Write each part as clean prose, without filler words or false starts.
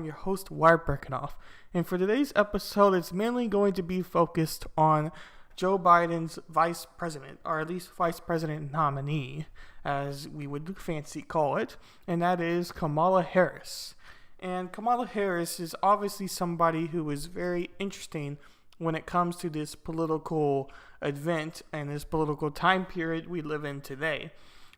your host, Berckenhoff. And for today's episode, it's mainly going to be focused on Joe Biden's vice president, or at least vice president nominee, as we would fancy call it, and that is Kamala Harris. And Kamala Harris is obviously somebody who is very interesting when it comes to this political event and this political time period we live in today.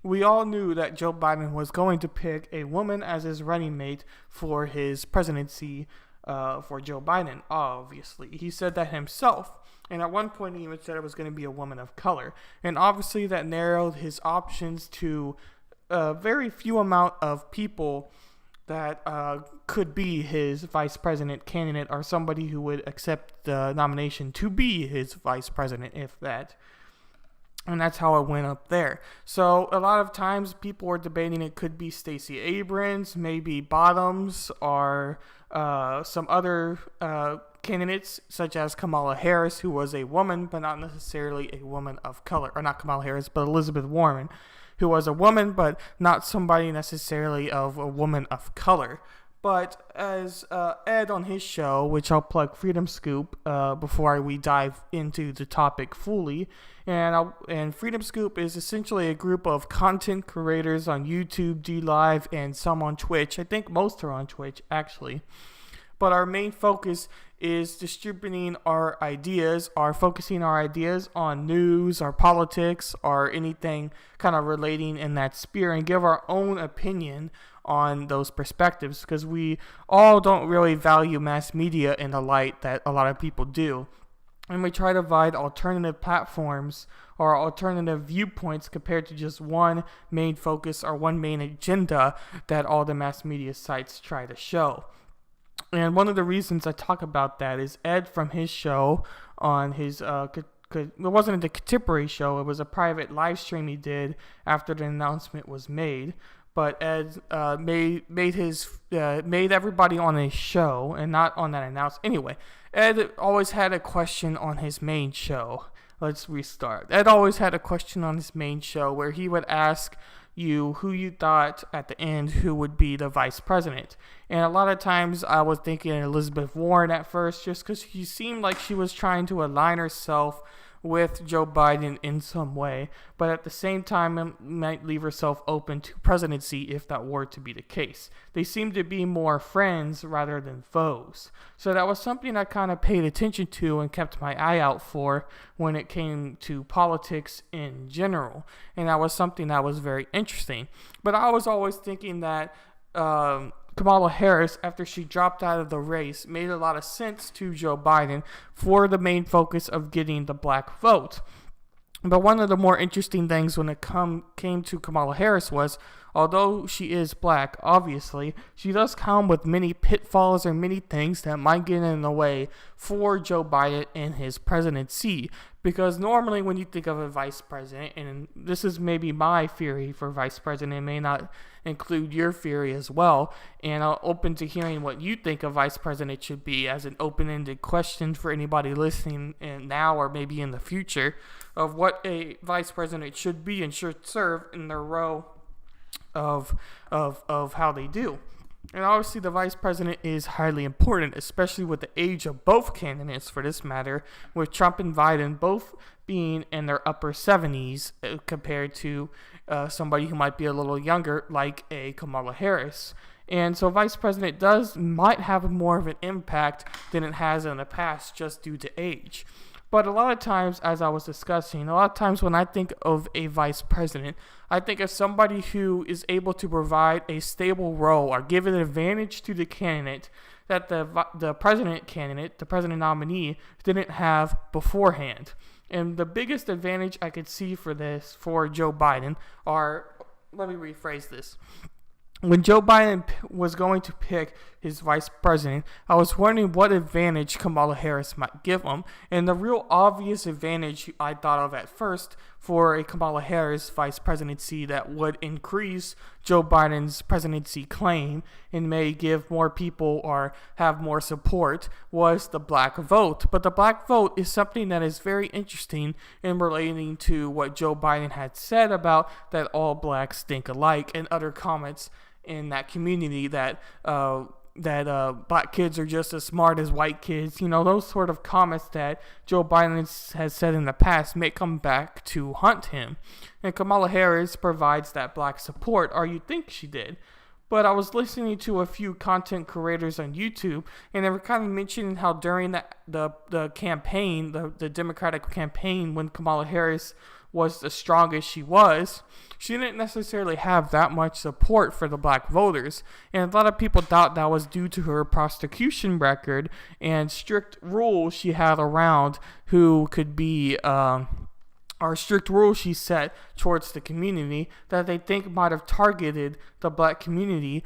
We all knew that Joe Biden was going to pick a woman as his running mate for his presidency for Joe Biden, obviously. He said that himself, and at one point he even said it was going to be a woman of color. And obviously that narrowed his options to a very few amount of people that could be his vice president candidate or somebody who would accept the nomination to be his vice president, if that. And that's how it went up there. So a lot of times people were debating it could be Stacey Abrams, maybe Bottoms, or some other candidates such as Kamala Harris, who was a woman, but not necessarily a woman of color. Or not Kamala Harris, but Elizabeth Warren, who was a woman, but not somebody necessarily of a woman of color. But as Ed on his show, which I'll plug Freedom Scoop before we dive into the topic fully, and Freedom Scoop is essentially a group of content creators on YouTube, DLive, and some on Twitch. I think most are on Twitch, actually. But our main focus is distributing our ideas, focusing our ideas on news, or politics, or anything kind of relating in that sphere, and give our own opinion on those perspectives, because we all don't really value mass media in the light that a lot of people do. And we try to provide alternative platforms or alternative viewpoints compared to just one main focus or one main agenda that all the mass media sites try to show. And one of the reasons I talk about that is Ed from his show on his it wasn't a contemporary show, it was a private live stream he did after the announcement was made. But Ed made everybody on his show, and not on that announcement. Anyway, Ed always had a question on his main show. Let's restart. Ed always had a question on his main show where he would ask you who you thought at the end who would be the vice president. And a lot of times I was thinking Elizabeth Warren at first, just because she seemed like she was trying to align herself with Joe Biden in some way, but at the same time might leave herself open to presidency if that were to be the case. They seem to be more friends rather than foes. So that was something I kind of paid attention to and kept my eye out for when it came to politics in general. And that was something that was very interesting. But I was always thinking that Kamala Harris, after she dropped out of the race, made a lot of sense to Joe Biden for the main focus of getting the black vote. But one of the more interesting things when it came to Kamala Harris was, although she is black, obviously, she does come with many pitfalls or many things that might get in the way for Joe Biden and his presidency. Because normally when you think of a vice president, and this is maybe my theory for vice president, it may not include your theory as well, and I'm open to hearing what you think a vice president should be as an open-ended question for anybody listening now or maybe in the future of what a vice president should be and should serve in their role of how they do. And obviously the vice president is highly important, especially with the age of both candidates for this matter, with Trump and Biden both being in their upper 70s compared to somebody who might be a little younger like a Kamala Harris. And so vice president might have more of an impact than it has in the past just due to age. But a lot of times, as I was discussing, when I think of a vice president, I think of somebody who is able to provide a stable role or give an advantage to the candidate that the president nominee, didn't have beforehand. And the biggest advantage I could see for Joe Biden let me rephrase this. When Joe Biden was going to pick his vice president, I was wondering what advantage Kamala Harris might give him. And the real obvious advantage I thought of at first for a Kamala Harris vice presidency that would increase Joe Biden's presidency claim and may give more people or have more support was the black vote. But the black vote is something that is very interesting in relating to what Joe Biden had said about that all blacks think alike and other comments in that community that black kids are just as smart as white kids. Those sort of comments that Joe Biden has said in the past may come back to haunt him. And Kamala Harris provides that black support, or you think she did. But I was listening to a few content creators on YouTube, and they were kind of mentioning how during the campaign, the Democratic campaign, when Kamala Harris was the strongest she didn't necessarily have that much support for the black voters. And a lot of people thought that was due to her prosecution record and strict rules she had around who could be or strict rules she set towards the community that they think might have targeted the black community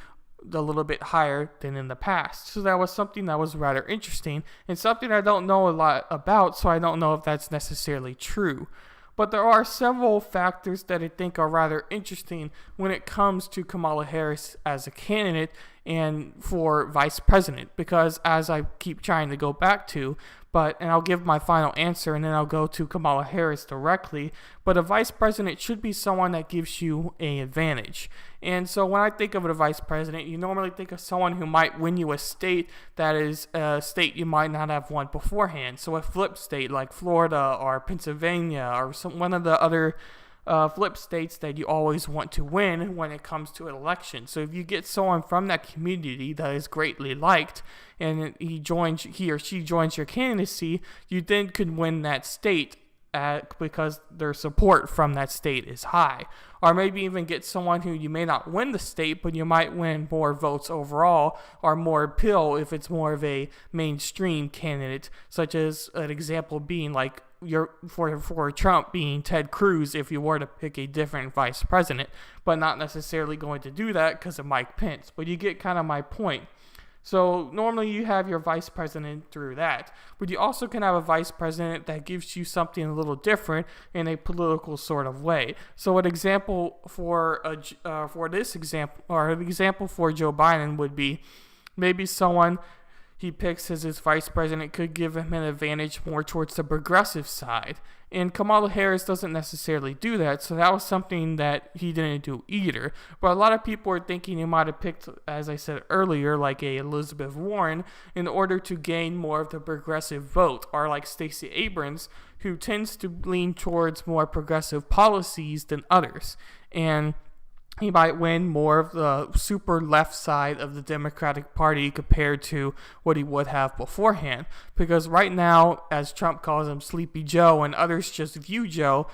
a little bit higher than in the past. So that was something that was rather interesting and something I don't know a lot about, so I don't know if that's necessarily true. But there are several factors that I think are rather interesting when it comes to Kamala Harris as a candidate and for vice president, because as I keep trying to go back to, and I'll give my final answer and then I'll go to Kamala Harris directly, but a vice president should be someone that gives you an advantage. And so when I think of a vice president, you normally think of someone who might win you a state that is a state you might not have won beforehand. So a flip state like Florida or Pennsylvania or one of the other flip states that you always want to win when it comes to an election. So if you get someone from that community that is greatly liked and he or she joins your candidacy, you then could win that state because their support from that state is high. Or maybe even get someone who you may not win the state, but you might win more votes overall or more appeal if it's more of a mainstream candidate, such as an example being like for Trump being Ted Cruz if you were to pick a different vice president, but not necessarily going to do that because of Mike Pence. But you get kind of my point. So normally you have your vice president through that, but you also can have a vice president that gives you something a little different in a political sort of way. So an example for this example, or an example for Joe Biden would be maybe someone he picks as his vice president could give him an advantage more towards the progressive side. And Kamala Harris doesn't necessarily do that, so that was something that he didn't do either. But a lot of people are thinking he might have picked, as I said earlier, like a Elizabeth Warren in order to gain more of the progressive vote, or like Stacey Abrams, who tends to lean towards more progressive policies than others. And he might win more of the super left side of the Democratic Party compared to what he would have beforehand. Because right now, as Trump calls him Sleepy Joe and others just view Joe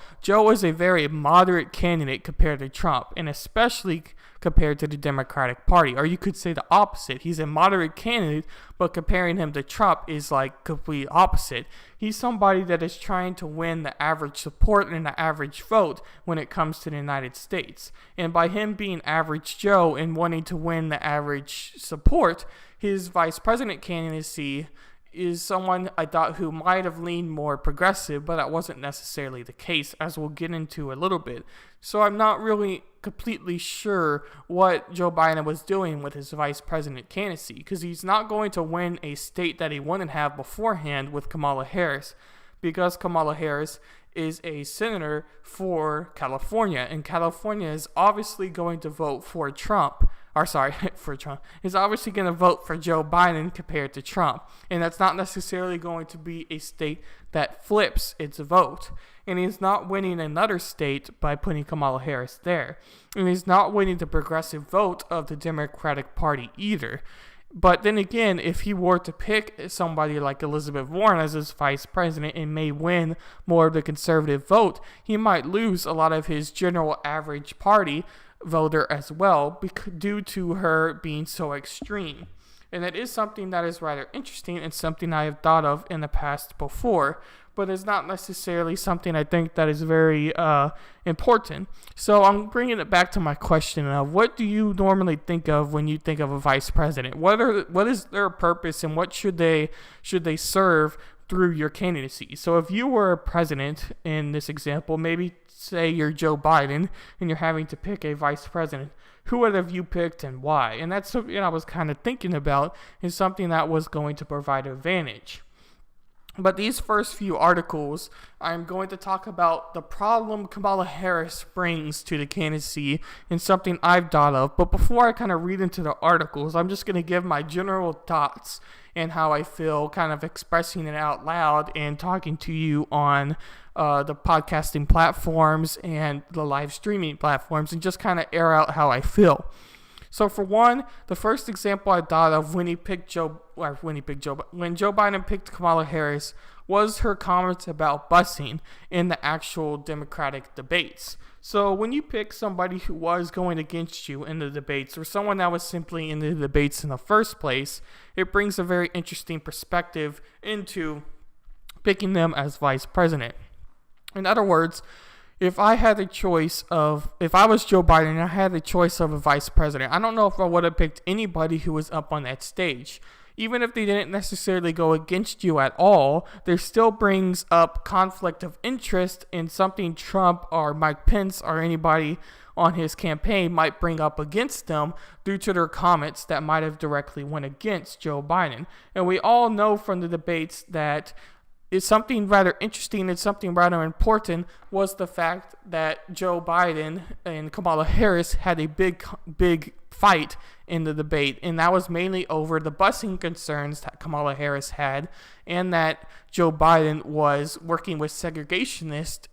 is a very moderate candidate compared to Trump, and especially compared to the Democratic Party. Or you could say the opposite. He's a moderate candidate, but comparing him to Trump is like complete opposite. He's somebody that is trying to win the average support and the average vote when it comes to the United States. And by him being average Joe and wanting to win the average support, his vice president candidacy is someone I thought who might have leaned more progressive, but that wasn't necessarily the case, as we'll get into a little bit. So I'm not really completely sure what Joe Biden was doing with his vice president candidacy, because he's not going to win a state that he wouldn't have beforehand with Kamala Harris, because Kamala Harris is a senator for California, and California is obviously going to vote for Trump. Is obviously going to vote for Joe Biden compared to Trump. And that's not necessarily going to be a state that flips its vote. And he's not winning another state by putting Kamala Harris there. And he's not winning the progressive vote of the Democratic Party either. But then again, if he were to pick somebody like Elizabeth Warren as his vice president and may win more of the conservative vote, he might lose a lot of his general average party voter as well, due to her being so extreme. And it is something that is rather interesting and something I have thought of in the past before, but it's not necessarily something I think that is very important. So I'm bringing it back to my question of, what do you normally think of when you think of a vice president? What is their purpose, and what should they serve through your candidacy? So if you were a president in this example, maybe say you're Joe Biden and you're having to pick a vice president, who would have you picked and why? And that's something I was kind of thinking about, is something that was going to provide advantage. But these first few articles, I'm going to talk about the problem Kamala Harris brings to the candidacy and something I've thought of. But before I kind of read into the articles, I'm just going to give my general thoughts and how I feel kind of expressing it out loud and talking to you on the podcasting platforms and the live streaming platforms, and just kind of air out how I feel. So for one, the first example I thought of when Joe Biden picked Kamala Harris was her comments about busing in the actual Democratic debates. So when you pick somebody who was going against you in the debates, or someone that was simply in the debates in the first place, it brings a very interesting perspective into picking them as vice president. In other words, if I was Joe Biden and I had the choice of a vice president, I don't know if I would have picked anybody who was up on that stage. Even if they didn't necessarily go against you at all, there still brings up conflict of interest in something Trump or Mike Pence or anybody on his campaign might bring up against them due to their comments that might have directly went against Joe Biden. And we all know from the debates that it's something rather interesting and something rather important was the fact that Joe Biden and Kamala Harris had a big fight in the debate, and that was mainly over the busing concerns that Kamala Harris had, and that Joe Biden was working with segregationists,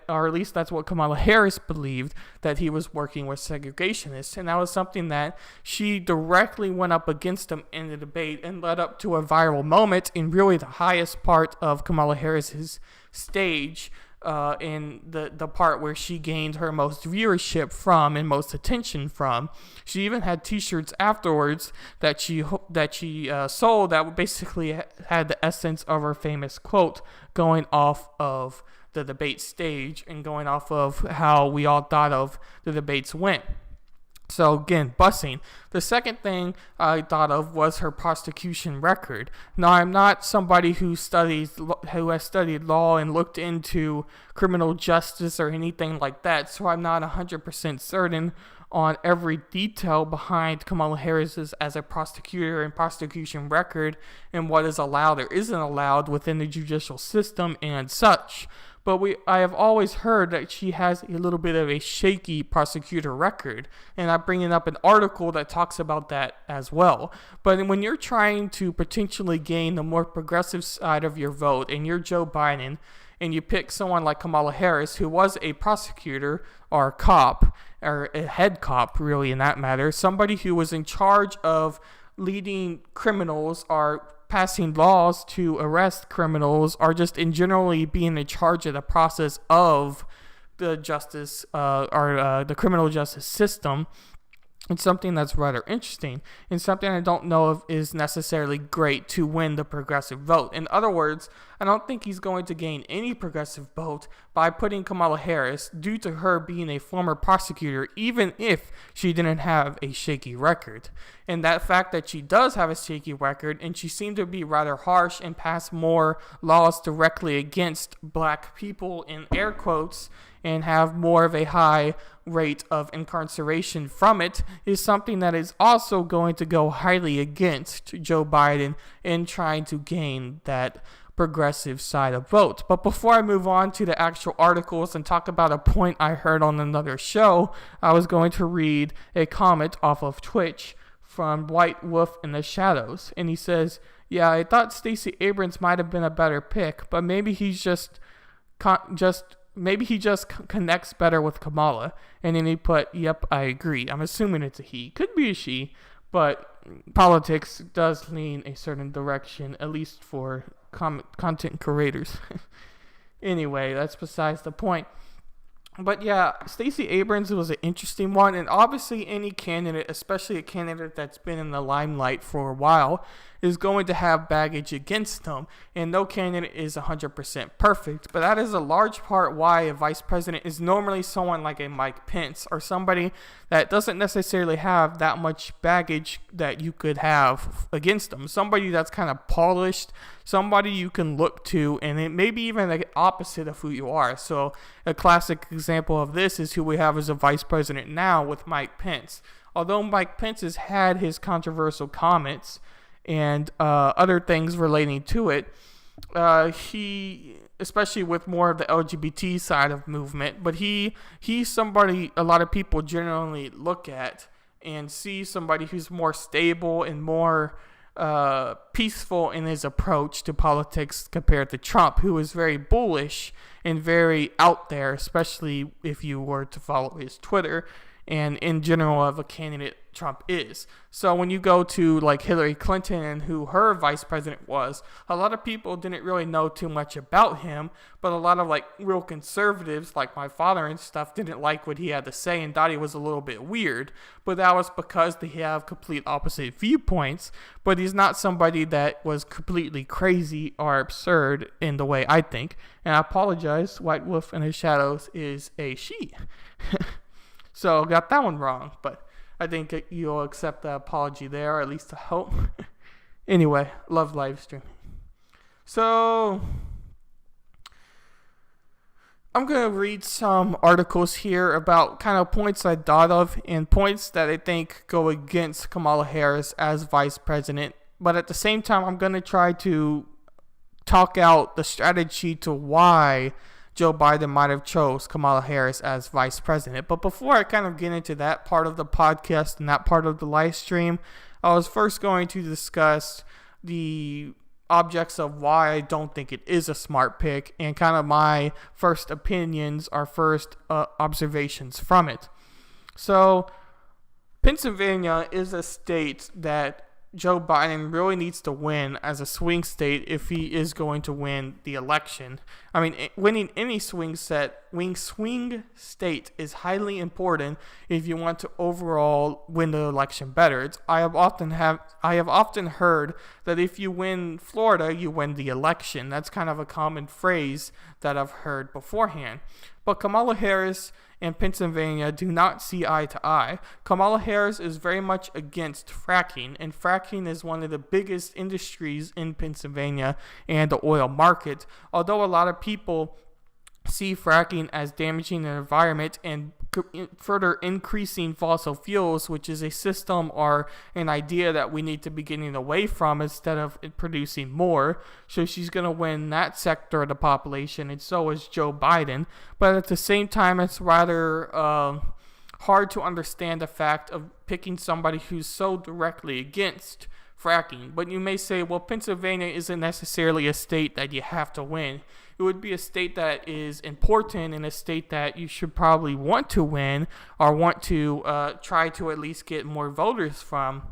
or at least that's what Kamala Harris believed, that he was working with segregationists, and that was something that she directly went up against him in the debate and led up to a viral moment in really the highest part of Kamala Harris's stage, in the part where she gained her most viewership from and most attention from. She even had T-shirts afterwards that she sold that basically had the essence of her famous quote going off of the debate stage and going off of how we all thought of the debates went. So again, busing. The second thing I thought of was her prosecution record. Now, I'm not somebody who has studied law and looked into criminal justice or anything like that, so I'm not 100% certain on every detail behind Kamala Harris's as a prosecutor and prosecution record and what is allowed or isn't allowed within the judicial system and such. But I have always heard that she has a little bit of a shaky prosecutor record, and I'm bringing up an article that talks about that as well. But when you're trying to potentially gain the more progressive side of your vote, and you're Joe Biden, and you pick someone like Kamala Harris, who was a prosecutor or a cop, or a head cop really in that matter, somebody who was in charge of leading criminals or passing laws to arrest criminals, or just in generally being in charge of the process of the justice or the criminal justice system. It's something that's rather interesting and something I don't know if is necessarily great to win the progressive vote. In other words, I don't think he's going to gain any progressive vote by putting Kamala Harris due to her being a former prosecutor, even if she didn't have a shaky record. And that fact that she does have a shaky record, and she seemed to be rather harsh and pass more laws directly against black people in air quotes, and have more of a high rate of incarceration from it, is something that is also going to go highly against Joe Biden in trying to gain that progressive side of vote. But before I move on to the actual articles and talk about a point I heard on another show, I was going to read a comment off of Twitch from White Wolf in the Shadows, and he says, "Yeah, I thought Stacey Abrams might have been a better pick, but maybe he just connects better with Kamala." And then he put, "Yep, I agree." I'm assuming it's a he. Could be a she, but politics does lean a certain direction, at least for content creators. Anyway, that's besides the point. But yeah, Stacey Abrams was an interesting one, and obviously any candidate, especially a candidate that's been in the limelight for a while, is going to have baggage against them, and no candidate is 100% perfect, but that is a large part why a vice president is normally someone like a Mike Pence, or somebody that doesn't necessarily have that much baggage that you could have against them. Somebody that's kind of polished, somebody you can look to, and it may be even the opposite of who you are. So a classic example of this is who we have as a vice president now with Mike Pence. Although Mike Pence has had his controversial comments and other things relating to it, he, especially with more of the LGBT side of movement, but he's somebody a lot of people generally look at and see somebody who's more stable and more peaceful in his approach to politics compared to Trump, who is very bullish and very out there, especially if you were to follow his Twitter and in general of a candidate Trump is. So when you go to like Hillary Clinton and who her vice president was, a lot of people didn't really know too much about him, but a lot of like real conservatives like my father and stuff didn't like what he had to say and thought he was a little bit weird. But that was because they have complete opposite viewpoints, but he's not somebody that was completely crazy or absurd in the way I think. And I apologize, White Wolf in the Shadows is a she. So got that one wrong, but I think you'll accept the apology there, or at least I hope. Anyway, love live streaming. So I'm going to read some articles here about kind of points I thought of and points that I think go against Kamala Harris as vice president. But at the same time, I'm going to try to talk out the strategy to why Joe Biden might have chose Kamala Harris as vice president. But before I kind of get into that part of the podcast and that part of the live stream, I was first going to discuss the objects of why I don't think it is a smart pick and kind of my first opinions or first observations from it. So Pennsylvania is a state that Joe Biden really needs to win as a swing state if he is going to win the election. I mean, winning any swing state is highly important if you want to overall win the election better. I have often heard that if you win Florida, you win the election. That's kind of a common phrase that I've heard beforehand. But Kamala Harris and Pennsylvania do not see eye to eye. Kamala Harris is very much against fracking, and fracking is one of the biggest industries in Pennsylvania and the oil market. Although a lot of people see fracking as damaging the environment and further increasing fossil fuels, which is a system or an idea that we need to be getting away from instead of producing more. So she's going to win that sector of the population, and so is Joe Biden. But at the same time, it's rather hard to understand the fact of picking somebody who's so directly against fracking. But you may say, well, Pennsylvania isn't necessarily a state that you have to win. It would be a state that is important and a state that you should probably want to win or want to try to at least get more voters from.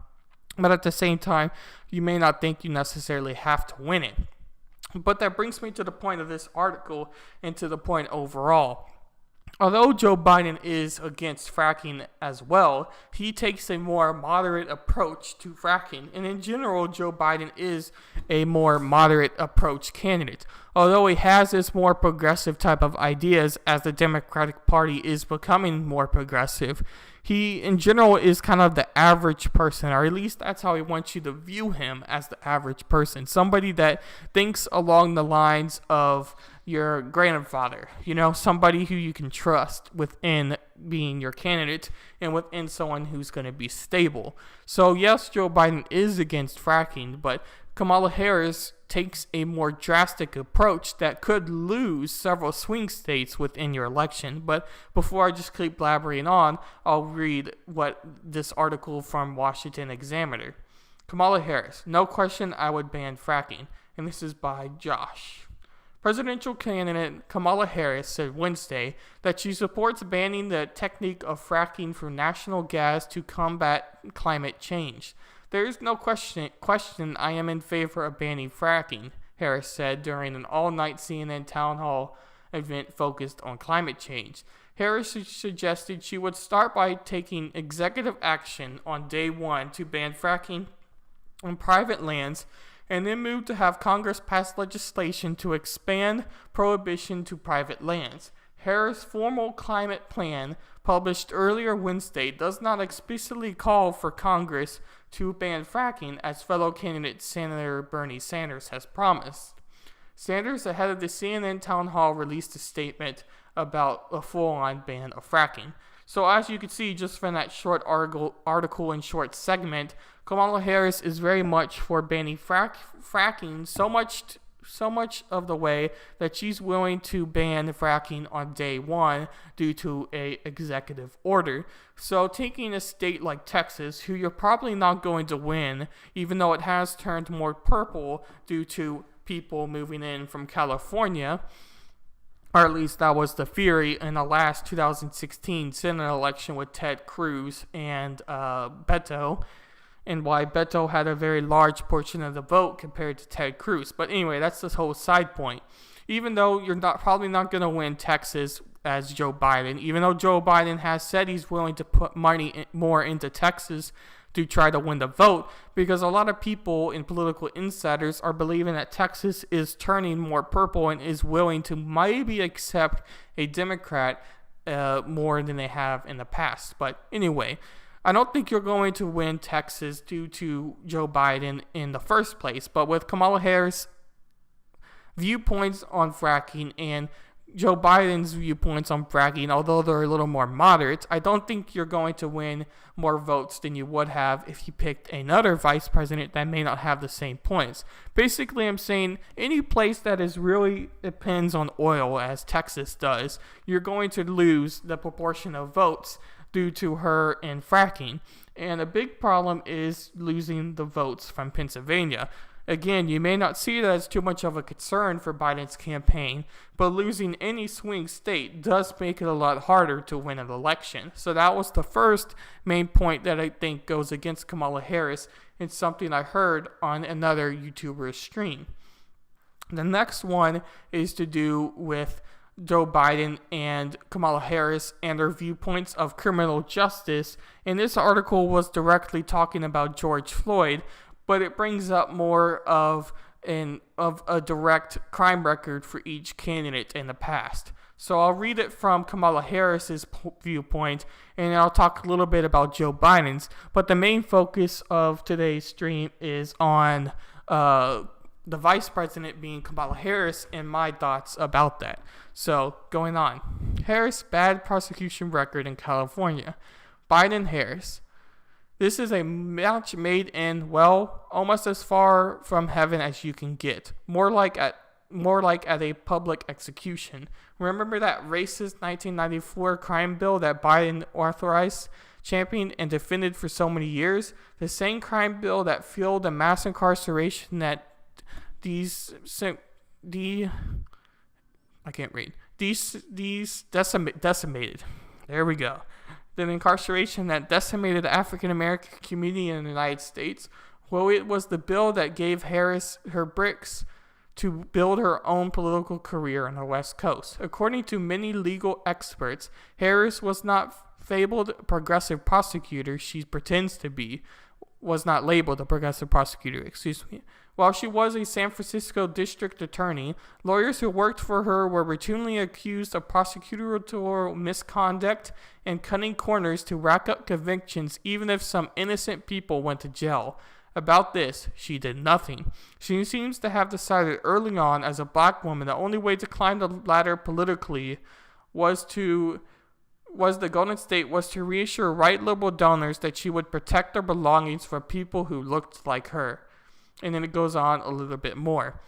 But at the same time, you may not think you necessarily have to win it. But that brings me to the point of this article and to the point overall. Although Joe Biden is against fracking as well, he takes a more moderate approach to fracking. And in general, Joe Biden is a more moderate approach candidate. Although he has this more progressive type of ideas as the Democratic Party is becoming more progressive, he in general is kind of the average person, or at least that's how he wants you to view him, as the average person. Somebody that thinks along the lines of your grandfather, somebody who you can trust within being your candidate and within someone who's going to be stable. So yes, Joe Biden is against fracking, but Kamala Harris takes a more drastic approach that could lose several swing states within your election. But before I just keep blabbering on, I'll read what this article from Washington Examiner. Kamala Harris, no question I would ban fracking. And this is by Josh. Presidential candidate Kamala Harris said Wednesday that she supports banning the technique of fracking for natural gas to combat climate change. There is no question I am in favor of banning fracking, Harris said during an all-night CNN town hall event focused on climate change. Harris suggested she would start by taking executive action on day one to ban fracking on private lands and then move to have Congress pass legislation to expand prohibition to private lands. Harris' formal climate plan, published earlier Wednesday, does not explicitly call for Congress to ban fracking, as fellow candidate Senator Bernie Sanders has promised. Sanders, ahead of the CNN town hall, released a statement about a full-on ban of fracking. So as you can see just from that short article and short segment, Kamala Harris is very much for banning fracking, so much so much of the way that she's willing to ban fracking on day one due to a executive order. So taking a state like Texas, who you're probably not going to win, even though it has turned more purple due to people moving in from California, or at least that was the theory in the last 2016 Senate election with Ted Cruz and Beto, and why Beto had a very large portion of the vote compared to Ted Cruz. But anyway, that's this whole side point. Even though you're probably not going to win Texas as Joe Biden, even though Joe Biden has said he's willing to put money more into Texas to try to win the vote, because a lot of people and political insiders are believing that Texas is turning more purple and is willing to maybe accept a Democrat more than they have in the past. But anyway, I don't think you're going to win Texas due to Joe Biden in the first place. But with Kamala Harris' viewpoints on fracking and Joe Biden's viewpoints on fracking, although they're a little more moderate, I don't think you're going to win more votes than you would have if you picked another vice president that may not have the same points. Basically, I'm saying any place that is really depends on oil, as Texas does, you're going to lose the proportion of votes due to her in fracking. And a big problem is losing the votes from Pennsylvania. Again, you may not see that as too much of a concern for Biden's campaign, but losing any swing state does make it a lot harder to win an election. So that was the first main point that I think goes against Kamala Harris, and something I heard on another YouTuber's stream. The next one is to do with Joe Biden and Kamala Harris and their viewpoints of criminal justice. And this article was directly talking about George Floyd, but it brings up more of a direct crime record for each candidate in the past. So I'll read it from Kamala Harris's viewpoint, and I'll talk a little bit about Joe Biden's. But the main focus of today's stream is on the vice president being Kamala Harris and my thoughts about that. So, going on. Harris' bad prosecution record in California. Biden-Harris. This is a match made in, well, almost as far from heaven as you can get. More like at a public execution. Remember that racist 1994 crime bill that Biden authorized, championed, and defended for so many years? The same crime bill that fueled the mass incarceration that decimated. There we go. The incarceration that decimated the African American community in the United States. Well, it was the bill that gave Harris her bricks to build her own political career on the West Coast. According to many legal experts, Harris was not fabled progressive prosecutor she pretends to be. Was not labeled a progressive prosecutor, While she was a San Francisco district attorney, lawyers who worked for her were routinely accused of prosecutorial misconduct and cutting corners to rack up convictions even if some innocent people went to jail. About this, she did nothing. She seems to have decided early on as a black woman the only way to climb the ladder politically was to reassure right liberal donors that she would protect their belongings from people who looked like her. And then it goes on a little bit more.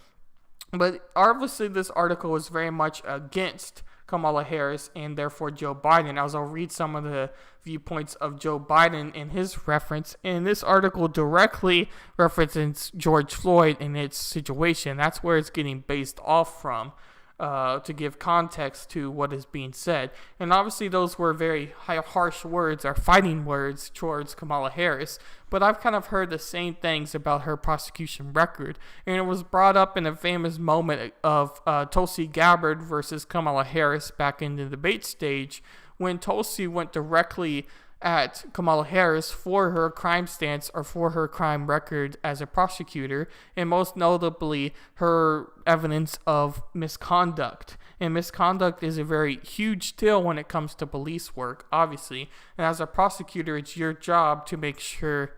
But obviously this article is very much against Kamala Harris and therefore Joe Biden, as I'll read some of the viewpoints of Joe Biden in his reference. And this article directly references George Floyd and its situation. That's where it's getting based off from. To give context to what is being said. And obviously those were very harsh words, or fighting words towards Kamala Harris, but I've kind of heard the same things about her prosecution record. And it was brought up in a famous moment of Tulsi Gabbard versus Kamala Harris back in the debate stage, when Tulsi went directly at Kamala Harris for her crime stance or for her crime record as a prosecutor, and most notably her evidence of misconduct. And misconduct is a very huge deal when it comes to police work, obviously. And as a prosecutor, it's your job to make sure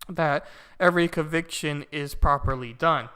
that every conviction is properly done.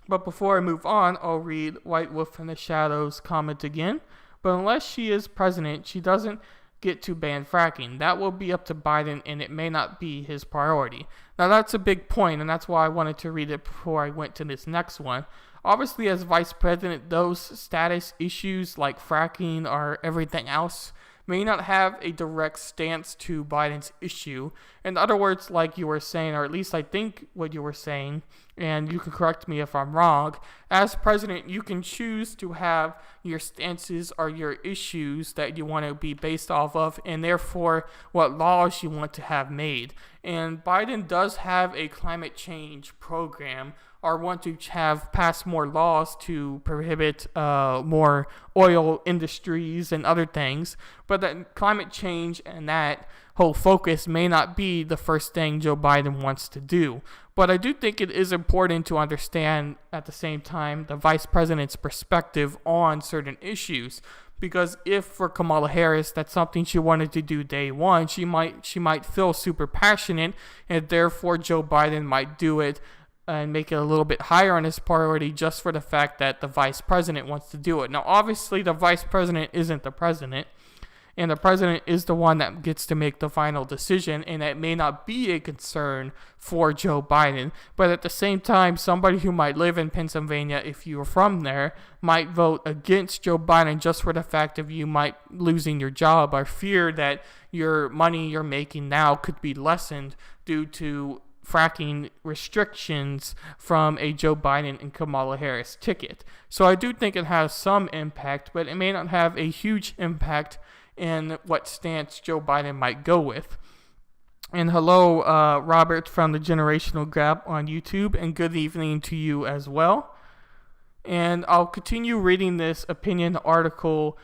But before I move on, I'll read White Wolf in the Shadows comment again. But unless she is president, she doesn't get to ban fracking. That will be up to Biden, and it may not be his priority. Now, that's a big point, and that's why I wanted to read it before I went to this next one. Obviously, as vice president, those status issues like fracking or everything else may not have a direct stance to Biden's issue. In other words, like you were saying, or at least I think what you were saying, and you can correct me if I'm wrong, as president, you can choose to have your stances or your issues that you want to be based off of, and therefore what laws you want to have made. And Biden does have a climate change program, or want to have pass more laws to prohibit more oil industries and other things. But that climate change and that whole focus may not be the first thing Joe Biden wants to do. But I do think it is important to understand at the same time the vice president's perspective on certain issues. Because if for Kamala Harris that's something she wanted to do day one, she might feel super passionate, and therefore Joe Biden might do it and make it a little bit higher on his priority just for the fact that the vice president wants to do it. Now, obviously, the vice president isn't the president, and the president is the one that gets to make the final decision, and that may not be a concern for Joe Biden. But at the same time, somebody who might live in Pennsylvania, if you're from there, might vote against Joe Biden just for the fact of you might losing your job, or fear that your money you're making now could be lessened due to fracking restrictions from a Joe Biden and Kamala Harris ticket. So I do think it has some impact, but it may not have a huge impact in what stance Joe Biden might go with. And hello, Robert from the Generational Gap on YouTube, and good evening to you as well. And I'll continue reading this opinion article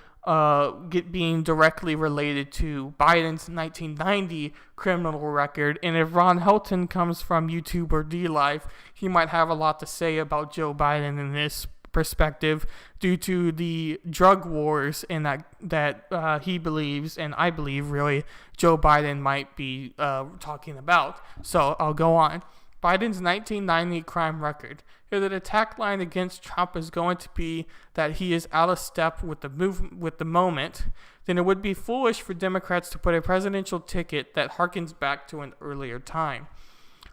being directly related to Biden's 1990 criminal record. And if Ron Helton comes from YouTube or DLive, he might have a lot to say about Joe Biden in this perspective due to the drug wars and that he believes, and I believe really, Joe Biden might be talking about. So I'll go on. Biden's 1990 crime record. If the attack line against Trump is going to be that he is out of step with the moment, then it would be foolish for Democrats to put a presidential ticket that harkens back to an earlier time.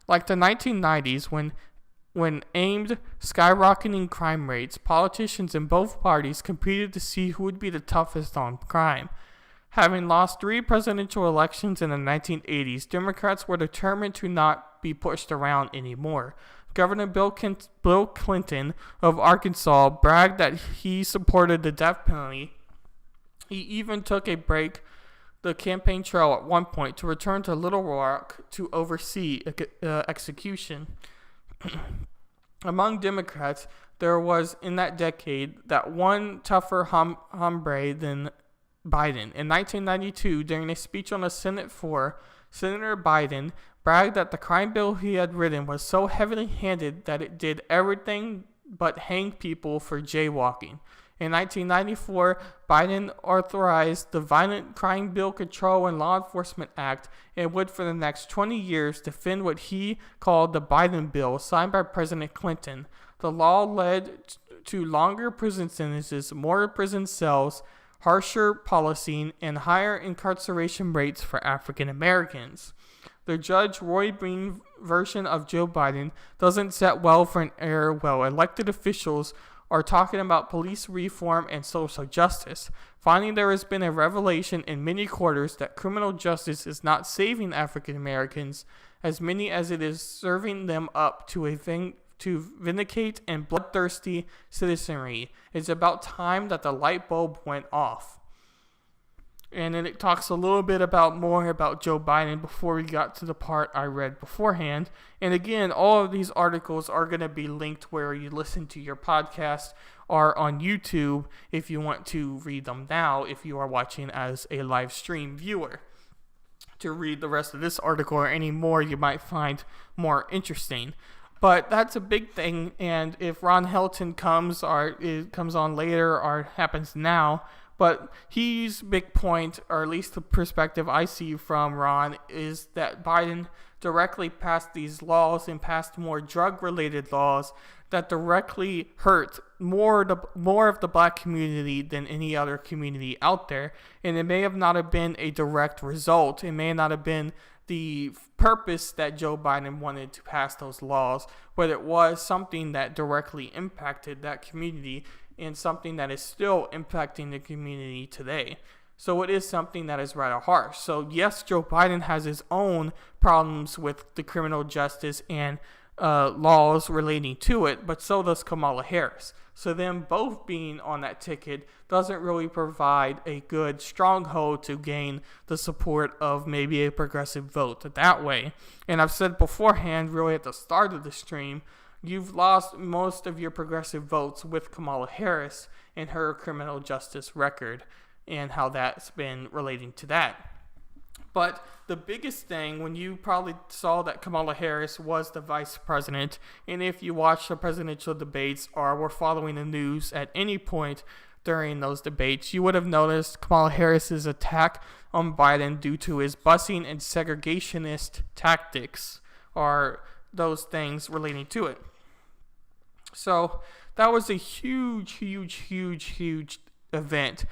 Like the 1990s, when aimed skyrocketing crime rates, politicians in both parties competed to see who would be the toughest on crime. Having lost 3 presidential elections in the 1980s, Democrats were determined to not be pushed around anymore. Governor Bill Clinton of Arkansas bragged that he supported the death penalty. He even took a break the campaign trail at one point to return to Little Rock to oversee execution. Among Democrats, there was in that decade that one tougher hombre than Biden. In 1992, during a speech on the Senate floor, Senator Biden bragged that the crime bill he had written was so heavily-handed that it did everything but hang people for jaywalking. In 1994, Biden authorized the Violent Crime Bill Control and Law Enforcement Act and would for the next 20 years defend what he called the Biden bill signed by President Clinton. The law led to longer prison sentences, more prison cells, harsher policing, and higher incarceration rates for African Americans. The Judge Roy Bean version of Joe Biden doesn't set well for an era where elected officials are talking about police reform and social justice. Finding there has been a revelation in many quarters that criminal justice is not saving African Americans as many as it is serving them up to vindicate and bloodthirsty citizenry. It's about time that the light bulb went off. And then it talks a little bit more about Joe Biden before we got to the part I read beforehand. And again, all of these articles are going to be linked where you listen to your podcast or on YouTube if you want to read them now, if you are watching as a live stream viewer. To read the rest of this article or any more you might find more interesting. But that's a big thing, and if Ron Helton comes on later or happens now, but his big point, or at least the perspective I see from Ron, is that Biden directly passed these laws and passed more drug-related laws that directly hurt more of the black community than any other community out there. And it may have not have been a direct result. It may not have been the purpose that Joe Biden wanted to pass those laws, but it was something that directly impacted that community and something that is still impacting the community today. So it is something that is rather harsh. So yes, Joe Biden has his own problems with the criminal justice and laws relating to it, but so does Kamala Harris. So them both being on that ticket doesn't really provide a good stronghold to gain the support of maybe a progressive vote that way. And I've said beforehand, really at the start of the stream, you've lost most of your progressive votes with Kamala Harris and her criminal justice record and how that's been relating to that. But the biggest thing, when you probably saw that Kamala Harris was the vice president, and if you watched the presidential debates or were following the news at any point during those debates, you would have noticed Kamala Harris's attack on Biden due to his busing and segregationist tactics, or those things relating to it. So that was a huge event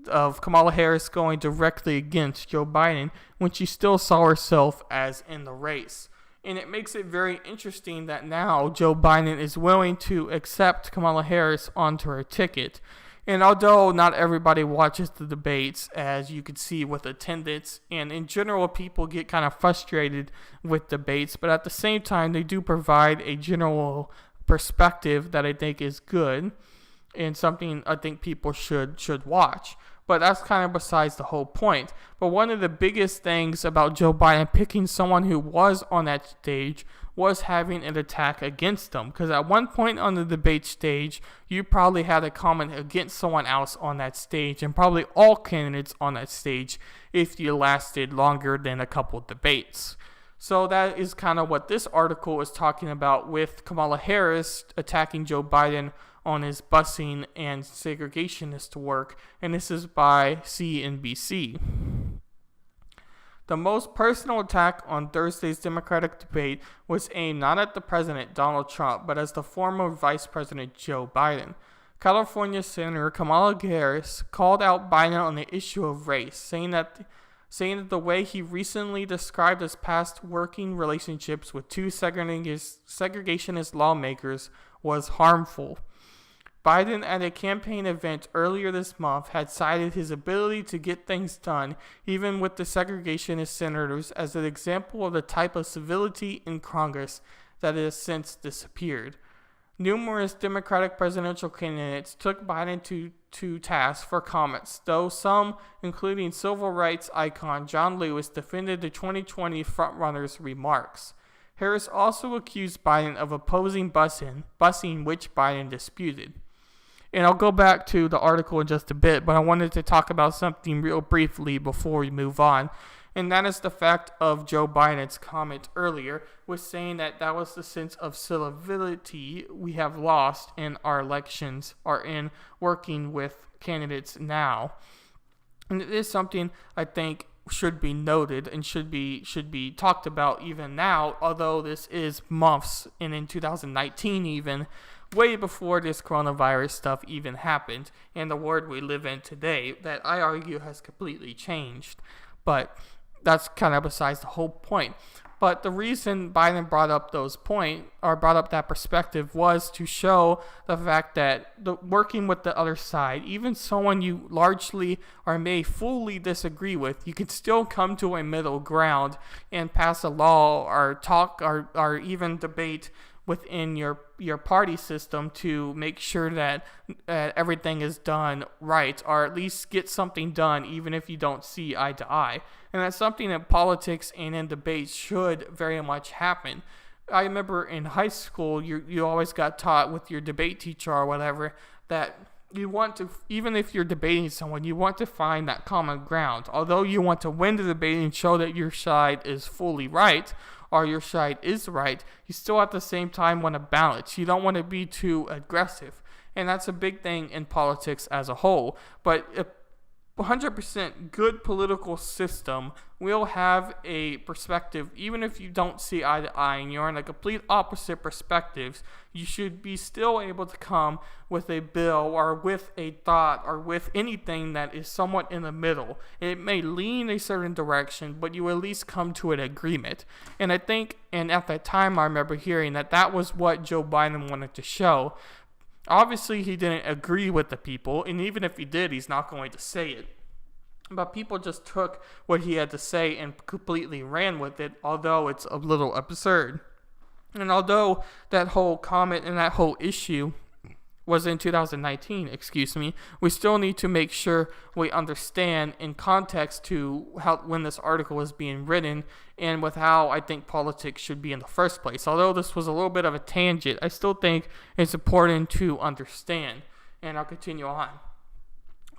of Kamala Harris going directly against Joe Biden when she still saw herself as in the race. And it makes it very interesting that now Joe Biden is willing to accept Kamala Harris onto her ticket. And although not everybody watches the debates, as you can see with attendance, and in general people get kind of frustrated with debates, but at the same time they do provide a general perspective that I think is good and something I think people should watch. But that's kind of besides the whole point. But one of the biggest things about Joe Biden picking someone who was on that stage was having an attack against them. Because at one point on the debate stage, you probably had a comment against someone else on that stage, and probably all candidates on that stage if you lasted longer than a couple debates. So that is kind of what this article is talking about, with Kamala Harris attacking Joe Biden on his busing and segregationist work, and this is by CNBC. The most personal attack on Thursday's Democratic debate was aimed not at the president, Donald Trump, but as the former Vice President Joe Biden. California Senator Kamala Harris called out Biden on the issue of race, saying that the way he recently described his past working relationships with two segregationist lawmakers was harmful. Biden, at a campaign event earlier this month, had cited his ability to get things done, even with the segregationist senators, as an example of the type of civility in Congress that has since disappeared. Numerous Democratic presidential candidates took Biden to task for comments, though some, including civil rights icon John Lewis, defended the 2020 frontrunner's remarks. Harris also accused Biden of opposing busing, which Biden disputed. And I'll go back to the article in just a bit, but I wanted to talk about something real briefly before we move on. And that is the fact of Joe Biden's comment earlier, was saying that was the sense of civility we have lost in our elections, or in working with candidates now. And it is something I think should be noted and should be talked about even now, although this is months and in 2019 even, way before this coronavirus stuff even happened, and the world we live in today that I argue has completely changed. But that's kind of besides the whole point. But the reason Biden brought up that perspective was to show the fact that working with the other side, even someone you largely or may fully disagree with, you can still come to a middle ground and pass a law or talk or even debate within your party system to make sure that everything is done right, or at least get something done even if you don't see eye to eye. And that's something that politics and in debates should very much happen. I remember in high school, you always got taught with your debate teacher or whatever that you want to, even if you're debating someone, you want to find that common ground. Although you want to win the debate and show that your side is fully right, or your side is right, you still at the same time want to balance. You don't want to be too aggressive. And that's a big thing in politics as a whole. But 100% good political system will have a perspective, even if you don't see eye to eye and you're in a complete opposite perspectives, you should be still able to come with a bill or with a thought or with anything that is somewhat in the middle. It may lean a certain direction, but you at least come to an agreement. And I think, and at that time I remember hearing that was what Joe Biden wanted to show. Obviously, he didn't agree with the people, and even if he did, he's not going to say it. But people just took what he had to say and completely ran with it, although it's a little absurd. And although that whole comment and that whole issue was in 2019, we still need to make sure we understand in context to how when this article was being written and with how I think politics should be in the first place. Although this was a little bit of a tangent, I still think it's important to understand, and I'll continue on.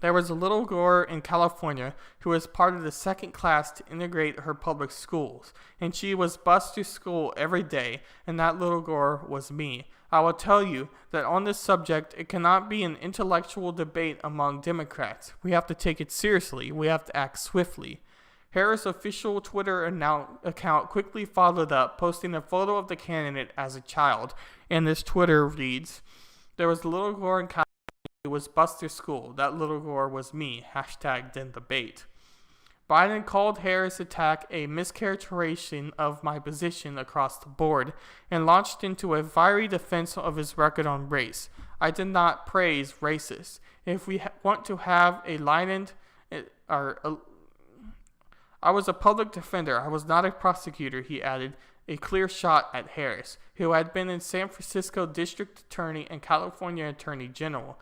There was a little girl in California who was part of the second class to integrate her public schools, and she was bused to school every day, and that little girl was me. I will tell you that on this subject, it cannot be an intellectual debate among Democrats. We have to take it seriously. We have to act swiftly. Harris' official Twitter account quickly followed up, posting a photo of the candidate as a child, and this Twitter reads, "There was a little girl in California who was bused to school. That little girl was me. #didn't Biden called Harris' attack a mischaracterization of my position across the board and launched into a fiery defense of his record on race. I did not praise racists. If we want to have a I was a public defender. I was not a prosecutor," he added, a clear shot at Harris, who had been in San Francisco District Attorney and California Attorney General.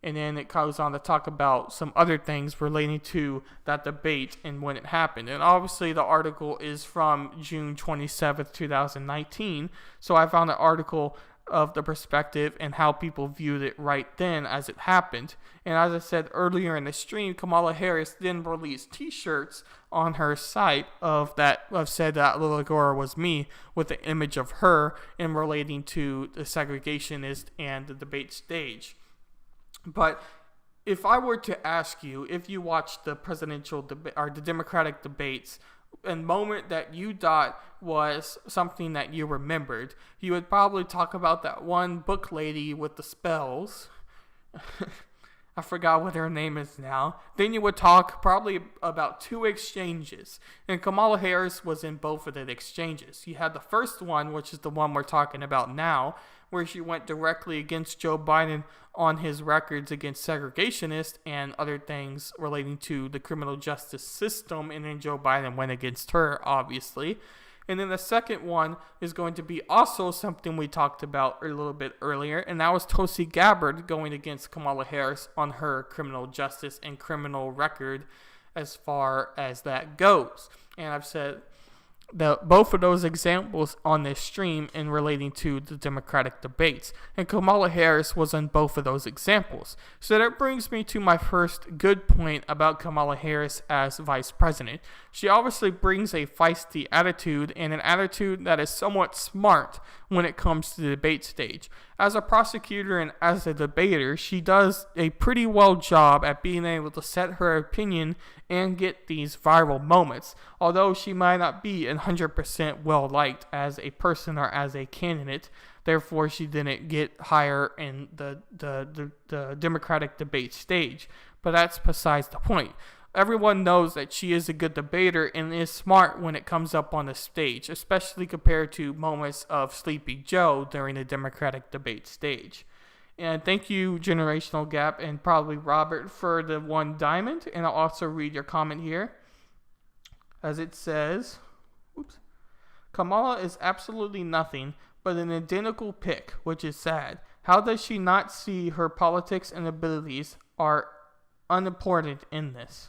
And then it goes on to talk about some other things relating to that debate and when it happened. And obviously the article is from June 27th, 2019. So I found an article of the perspective and how people viewed it right then as it happened. And as I said earlier in the stream, Kamala Harris then released t-shirts on her site said that little girl was me with the image of her and relating to the segregationist and the debate stage. But if I were to ask you, if you watched the presidential debate or the Democratic debates, a moment that you thought was something that you remembered, you would probably talk about that one book lady with the spells. I forgot what her name is now. Then you would talk probably about two exchanges. And Kamala Harris was in both of the exchanges. You had the first one, which is the one we're talking about now, where she went directly against Joe Biden on his records against segregationists and other things relating to the criminal justice system. And then Joe Biden went against her, obviously. And then the second one is going to be also something we talked about a little bit earlier, and that was Tulsi Gabbard going against Kamala Harris on her criminal justice and criminal record as far as that goes. And I've said both of those examples on this stream in relating to the Democratic debates. And Kamala Harris was in both of those examples. So that brings me to my first good point about Kamala Harris as vice president. She obviously brings a feisty attitude and an attitude that is somewhat smart when it comes to the debate stage. As a prosecutor and as a debater, she does a pretty well job at being able to set her opinion and get these viral moments, although she might not be 100% well liked as a person or as a candidate. Therefore, she didn't get higher in the Democratic debate stage. But that's besides the point. Everyone knows that she is a good debater and is smart when it comes up on the stage, especially compared to moments of Sleepy Joe during the Democratic debate stage. And thank you, Generational Gap, and probably Robert, for the one diamond. And I'll also read your comment here. As it says, Kamala is absolutely nothing but an identical pick, which is sad. How does she not see her politics and abilities are unimportant in this?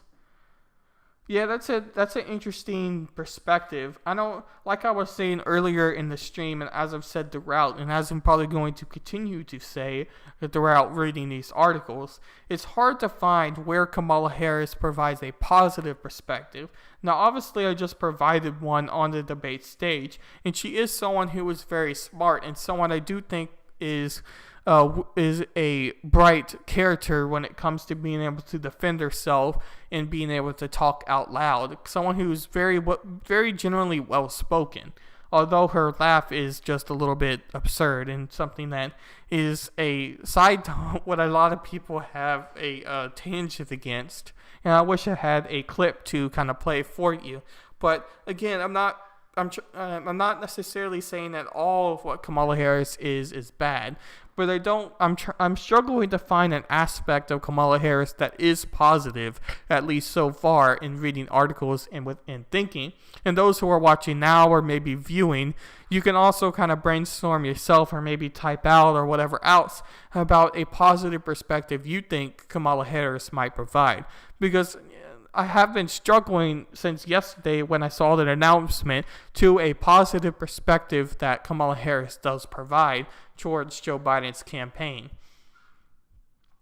Yeah, that's an interesting perspective. I know, like I was saying earlier in the stream, and as I've said throughout, and as I'm probably going to continue to say throughout reading these articles, it's hard to find where Kamala Harris provides a positive perspective. Now, obviously, I just provided one on the debate stage, and she is someone who is very smart, and someone I do think is a bright character when it comes to being able to defend herself and being able to talk out loud. Someone who's very generally well spoken, although her laugh is just a little bit absurd and something that is a side to what a lot of people have a tangent against. And I wish I had a clip to kind of play for you. But again, I'm not necessarily saying that all of what Kamala Harris is bad, but I'm struggling to find an aspect of Kamala Harris that is positive, at least so far in reading articles and within thinking. And those who are watching now or maybe viewing, you can also kind of brainstorm yourself or maybe type out or whatever else about a positive perspective you think Kamala Harris might provide. Because I have been struggling since yesterday when I saw the announcement to a positive perspective that Kamala Harris does provide towards Joe Biden's campaign.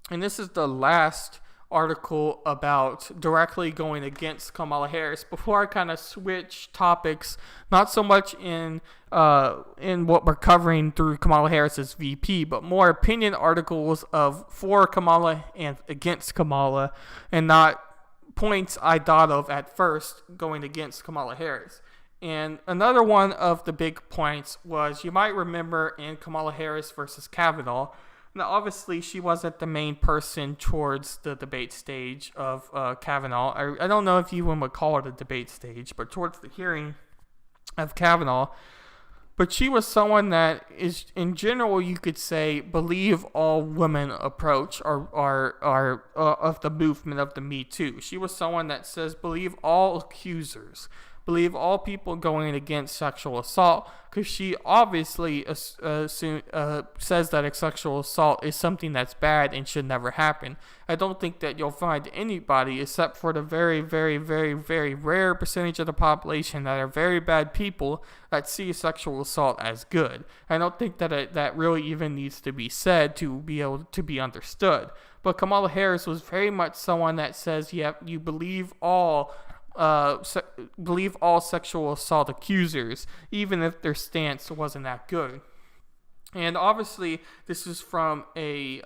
And this is the last article about directly going against Kamala Harris before I kind of switch topics, not so much in what we're covering through Kamala Harris as VP, but more opinion articles for Kamala and against Kamala, and not points I thought of at first going against Kamala Harris. And another one of the big points was, you might remember in Kamala Harris versus Kavanaugh, now obviously she wasn't the main person towards the debate stage of Kavanaugh. I don't know if you even would call it a debate stage, but towards the hearing of Kavanaugh. But she was someone that is, in general, you could say, believe all women approach or of the movement of the Me Too. She was someone that says believe all accusers, believe all people going against sexual assault, because she obviously says that a sexual assault is something that's bad and should never happen. I don't think that you'll find anybody, except for the very, very, very, very rare percentage of the population that are very bad people, that see sexual assault as good. I don't think that that really even needs to be said to be able to be understood. But Kamala Harris was very much someone that says, yeah, you believe all sexual assault accusers, even if their stance wasn't that good. And obviously, this is from a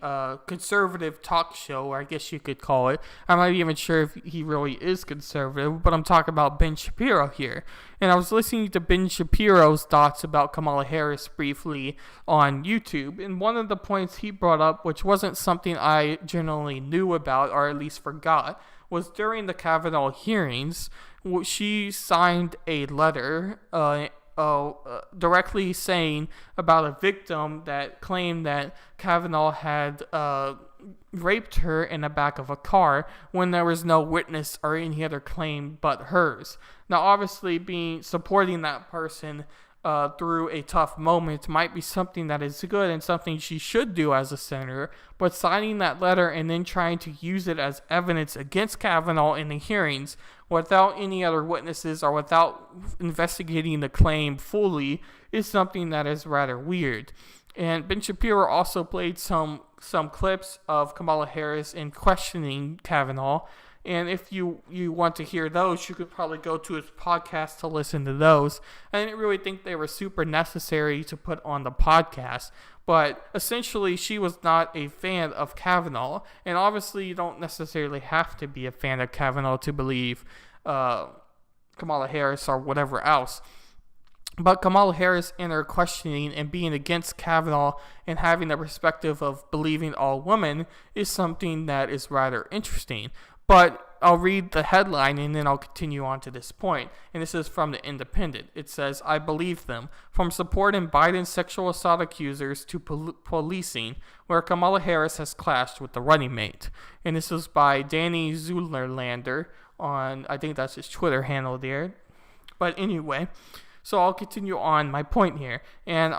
conservative talk show, or I guess you could call it. I'm not even sure if he really is conservative, but I'm talking about Ben Shapiro here. And I was listening to Ben Shapiro's thoughts about Kamala Harris briefly on YouTube. And one of the points he brought up, which wasn't something I generally knew about, or at least forgot, was during the Kavanaugh hearings, she signed a letter directly saying about a victim that claimed that Kavanaugh had raped her in the back of a car when there was no witness or any other claim but hers. Now, obviously, supporting that person through a tough moment might be something that is good and something she should do as a senator, but signing that letter and then trying to use it as evidence against Kavanaugh in the hearings without any other witnesses or without investigating the claim fully is something that is rather weird. And Ben Shapiro also played some clips of Kamala Harris in questioning Kavanaugh. And if you want to hear those, you could probably go to his podcast to listen to those. I didn't really think they were super necessary to put on the podcast. But essentially, she was not a fan of Kavanaugh. And obviously, you don't necessarily have to be a fan of Kavanaugh to believe Kamala Harris or whatever else. But Kamala Harris, in her questioning and being against Kavanaugh and having the perspective of believing all women, is something that is rather interesting. But I'll read the headline and then I'll continue on to this point. And this is from The Independent. It says, I believe them. From supporting Biden's sexual assault accusers to policing, where Kamala Harris has clashed with the running mate. And this is by Danny Zulerlander on, I think that's his Twitter handle there. But anyway, so I'll continue on my point here. And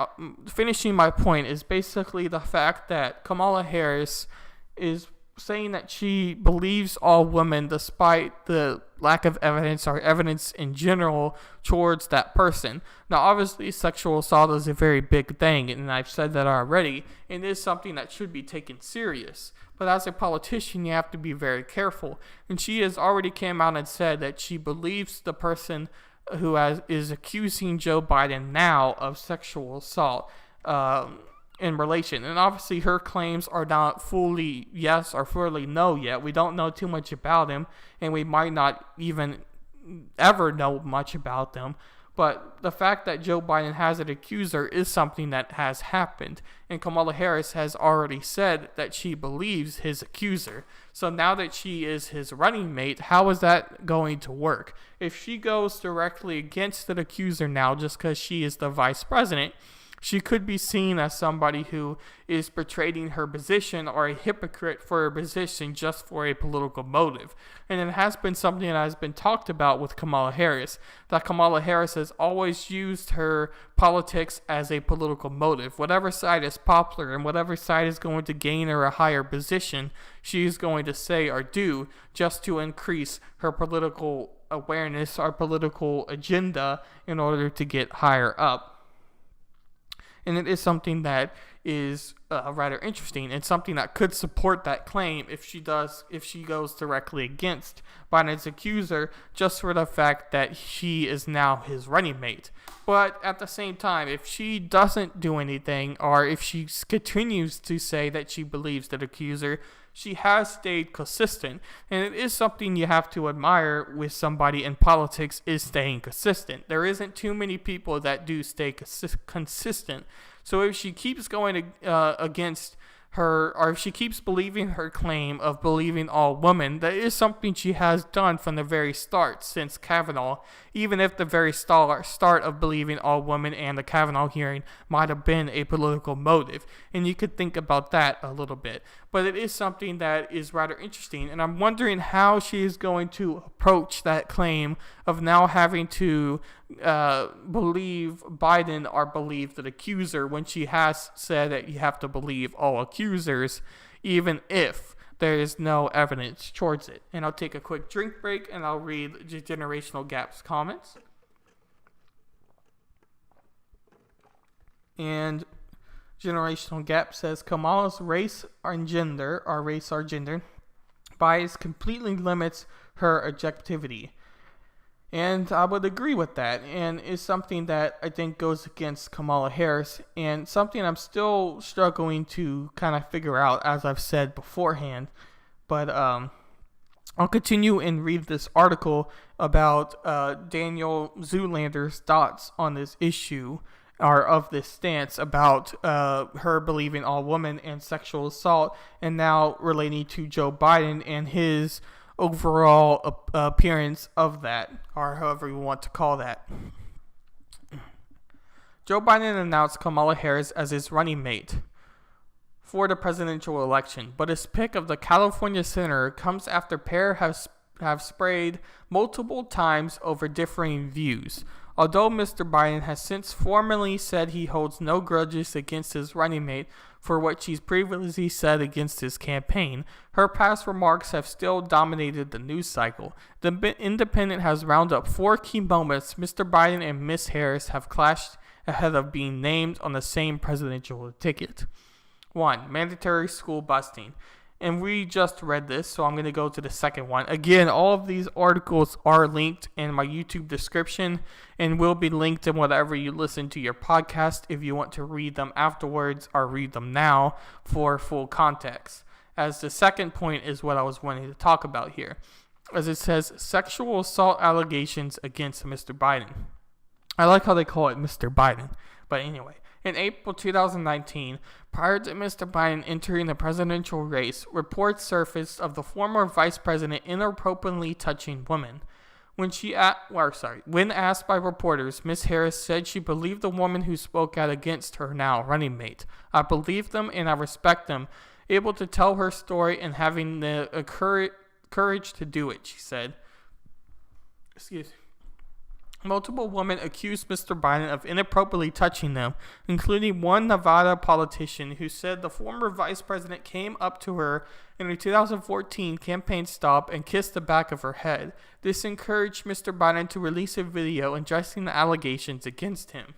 finishing my point is basically the fact that Kamala Harris is saying that she believes all women despite the lack of evidence or evidence in general towards that person. Now, obviously, sexual assault is a very big thing, and I've said that already, and it is something that should be taken serious. But as a politician, you have to be very careful. And she has already came out and said that she believes the person who is accusing Joe Biden now of sexual assault. in relation. And obviously her claims are not fully yes or fully no yet. We don't know too much about him, and we might not even ever know much about them. But the fact that Joe Biden has an accuser is something that has happened. And Kamala Harris has already said that she believes his accuser. So now that she is his running mate, how is that going to work? If she goes directly against the accuser now just because she is the vice president, she could be seen as somebody who is betraying her position or a hypocrite for her position just for a political motive. And it has been something that has been talked about with Kamala Harris, that Kamala Harris has always used her politics as a political motive. Whatever side is popular and whatever side is going to gain her a higher position, she is going to say or do just to increase her political awareness or political agenda in order to get higher up. And it is something that is rather interesting and something that could support that claim if she goes directly against Biden's accuser, just for the fact that she is now his running mate. But at the same time, if she doesn't do anything, or if she continues to say that she believes that accuser, she has stayed consistent. And it is something you have to admire with somebody in politics, is staying consistent. There isn't too many people that do stay consistent. So if she keeps going against her, or if she keeps believing her claim of believing all women, that is something she has done from the very start since Kavanaugh, even if the very start of believing all women and the Kavanaugh hearing might have been a political motive. And you could think about that a little bit. But it is something that is rather interesting, and I'm wondering how she is going to approach that claim of now having to believe Biden or believe the accuser, when she has said that you have to believe all accusers, even if there is no evidence towards it. And I'll take a quick drink break, and I'll read Generational Gap's comments. And Generational Gap says, Kamala's race or gender bias completely limits her objectivity. And I would agree with that, and is something that I think goes against Kamala Harris, and something I'm still struggling to kind of figure out, as I've said beforehand. But I'll continue and read this article about Daniel Zoolander's thoughts on this issue, or of this stance about her believing all women and sexual assault, and now relating to Joe Biden and his overall appearance of that, or however you want to call that. Joe Biden announced Kamala Harris as his running mate for the presidential election, but his pick of the California senator comes after pair have sprayed multiple times over differing views. Although Mr. Biden has since formally said he holds no grudges against his running mate for what she's previously said against his campaign, her past remarks have still dominated the news cycle. The Independent has rounded up 4 key moments Mr. Biden and Ms. Harris have clashed ahead of being named on the same presidential ticket. 1. Mandatory school busing. And we just read this, so I'm going to go to the second one. Again, all of these articles are linked in my YouTube description and will be linked in whatever you listen to your podcast if you want to read them afterwards or read them now for full context. As the second point is what I was wanting to talk about here. As it says, sexual assault allegations against Mr. Biden. I like how they call it Mr. Biden. But anyway. In April 2019, prior to Mr. Biden entering the presidential race, reports surfaced of the former vice president inappropriately touching women. When asked by reporters, Ms. Harris said she believed the woman who spoke out against her now running mate. I believe them and I respect them, able to tell her story and having the courage to do it, she said. Multiple women accused Mr. Biden of inappropriately touching them, including one Nevada politician who said the former vice president came up to her in a 2014 campaign stop and kissed the back of her head. This encouraged Mr. Biden to release a video addressing the allegations against him.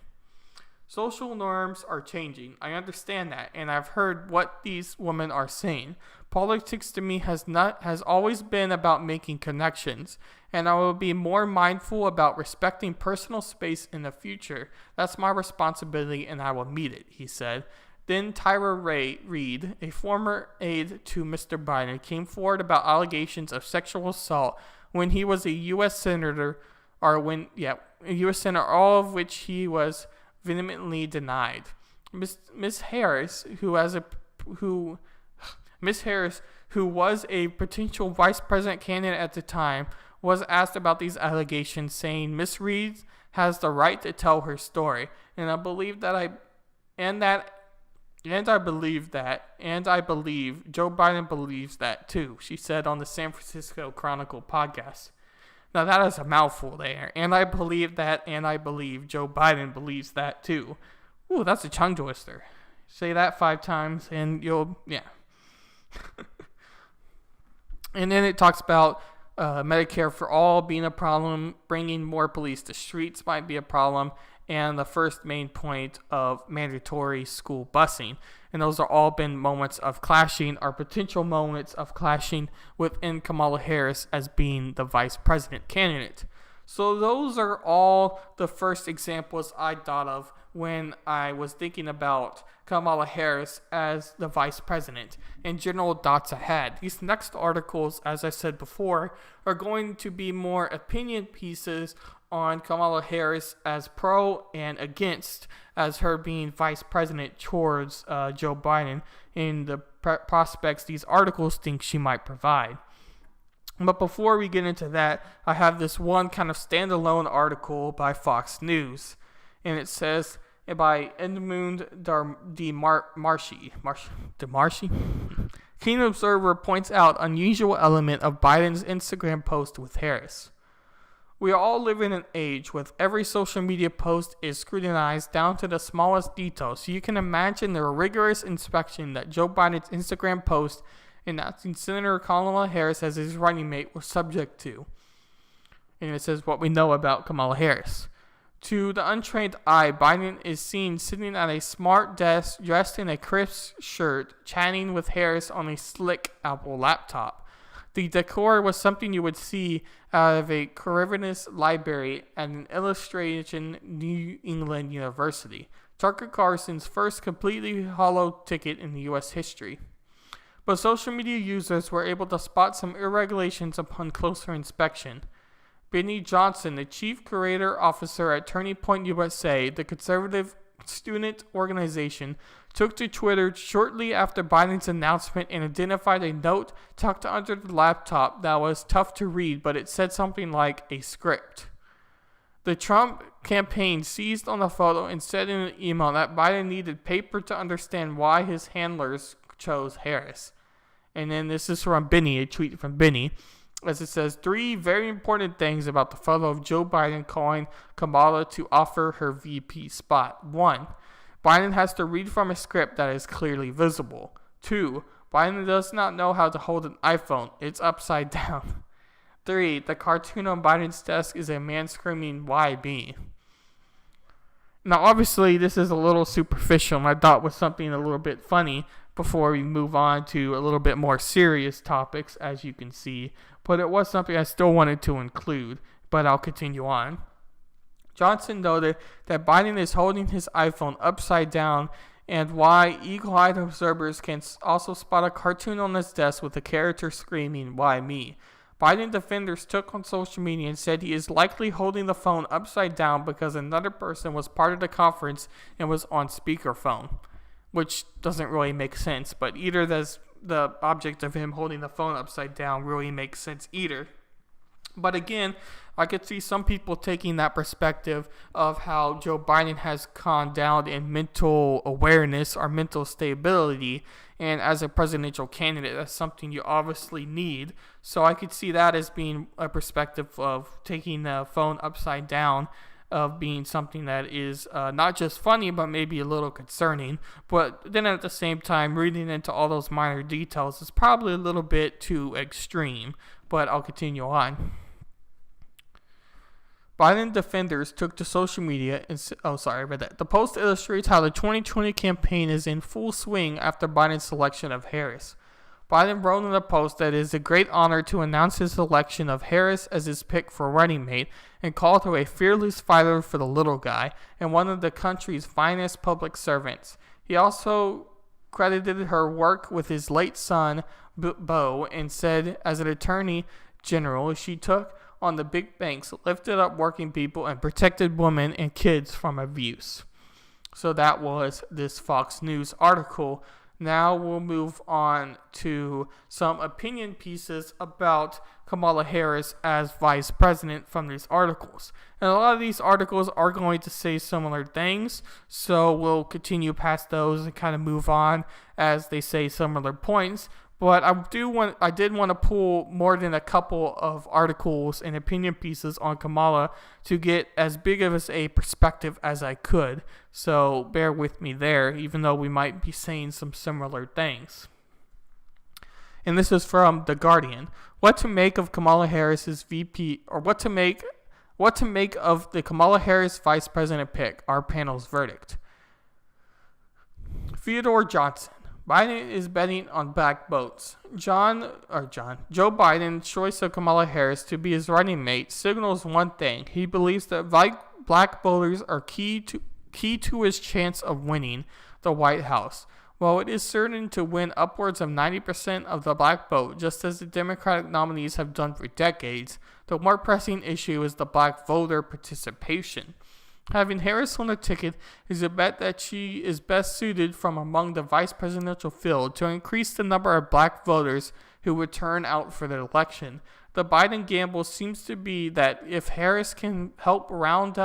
Social norms are changing. I understand that, and I've heard what these women are saying. Politics to me has always been about making connections, and I will be more mindful about respecting personal space in the future. That's my responsibility, and I will meet it, he said. Then Tyra Reid, a former aide to Mr. Biden, came forward about allegations of sexual assault when he was a U.S. senator, a U.S. senator, all of which he was vehemently denied. Miss Harris, who was a potential vice president candidate at the time, was asked about these allegations, saying Miss Reid has the right to tell her story, and I believe Joe Biden believes that too, she said on the San Francisco Chronicle podcast. Now that is a mouthful there. And I believe that, and I believe Joe Biden believes that too. Ooh, that's a tongue twister. Say that 5 times and yeah. And then it talks about Medicare for all being a problem, bringing more police to streets might be a problem, and the first main point of mandatory school busing. And those are all been moments of clashing, or potential moments of clashing within Kamala Harris as being the vice president candidate. So those are all the first examples I thought of when I was thinking about Kamala Harris as the vice president and general thoughts I had. These next articles, as I said before, are going to be more opinion pieces on Kamala Harris as pro and against as her being vice president towards Joe Biden in the prospects these articles think she might provide. But before we get into that, I have this one kind of standalone article by Fox News, and it says by Edmund DeMarchi. Keen Observer points out unusual element of Biden's Instagram post with Harris. We are all living in an age where every social media post is scrutinized down to the smallest detail, so you can imagine the rigorous inspection that Joe Biden's Instagram post announcing Senator Kamala Harris as his running mate was subject to. And it says what we know about Kamala Harris. To the untrained eye, Biden is seen sitting at a smart desk, dressed in a crisp shirt, chatting with Harris on a slick Apple laptop. The decor was something you would see out of a Corvinus library at an illustration New England University, Tucker Carlson's first completely hollow ticket in the U.S. history. But social media users were able to spot some irregularities upon closer inspection. Benny Johnson, the chief creator officer at Turning Point USA, the conservative student organization, took to Twitter shortly after Biden's announcement and identified a note tucked under the laptop that was tough to read, but it said something like a script. The Trump campaign seized on the photo and said in an email that Biden needed paper to understand why his handlers chose Harris. And then this is from Benny, a tweet from Benny, as it says, 3 very important things about the photo of Joe Biden calling Kamala to offer her VP spot. 1. Biden has to read from a script that is clearly visible. 2. Biden does not know how to hold an iPhone. It's upside down. 3. The cartoon on Biden's desk is a man screaming, "Why me?" Now, obviously, this is a little superficial, and I thought was something a little bit funny before we move on to a little bit more serious topics, as you can see. But it was something I still wanted to include, but I'll continue on. Johnson noted that Biden is holding his iPhone upside down, and why eagle-eyed observers can also spot a cartoon on his desk with a character screaming, "Why me?" Biden defenders took on social media and said he is likely holding the phone upside down because another person was part of the conference and was on speakerphone, which doesn't really make sense, but either the object of him holding the phone upside down really makes sense either. But again, I could see some people taking that perspective of how Joe Biden has calmed down in mental awareness or mental stability, and as a presidential candidate, that's something you obviously need. So I could see that as being a perspective of taking the phone upside down, of being something that is not just funny, but maybe a little concerning. But then at the same time, reading into all those minor details is probably a little bit too extreme. But I'll continue on. Biden defenders took to social media and The post illustrates how the 2020 campaign is in full swing after Biden's selection of Harris. Biden wrote in the post that it is a great honor to announce his selection of Harris as his pick for running mate and called her a fearless fighter for the little guy and one of the country's finest public servants. He also credited her work with his late son, Beau, and said as an attorney general, she took on the big banks, lifted up working people, and protected women and kids from abuse. So that was this Fox News article. Now we'll move on to some opinion pieces about Kamala Harris as vice president from these articles. And a lot of these articles are going to say similar things, so we'll continue past those and kind of move on as they say similar points. But I did want to pull more than a couple of articles and opinion pieces on Kamala to get as big of a perspective as I could. So bear with me there, even though we might be saying some similar things. And this is from The Guardian. What to make of Kamala Harris's VP, or what to make of the Kamala Harris vice president pick? Our panel's verdict. Theodore Johnson. Biden is betting on black votes. Joe Biden's choice of Kamala Harris to be his running mate signals one thing. He believes that black voters are key to his chance of winning the White House. While it is certain to win upwards of 90% of the black vote, just as the Democratic nominees have done for decades, the more pressing issue is the black voter participation. Having Harris on the ticket is a bet that she is best suited from among the vice presidential field to increase the number of black voters who would turn out for the election. The Biden gamble seems to be that if Harris can help rebound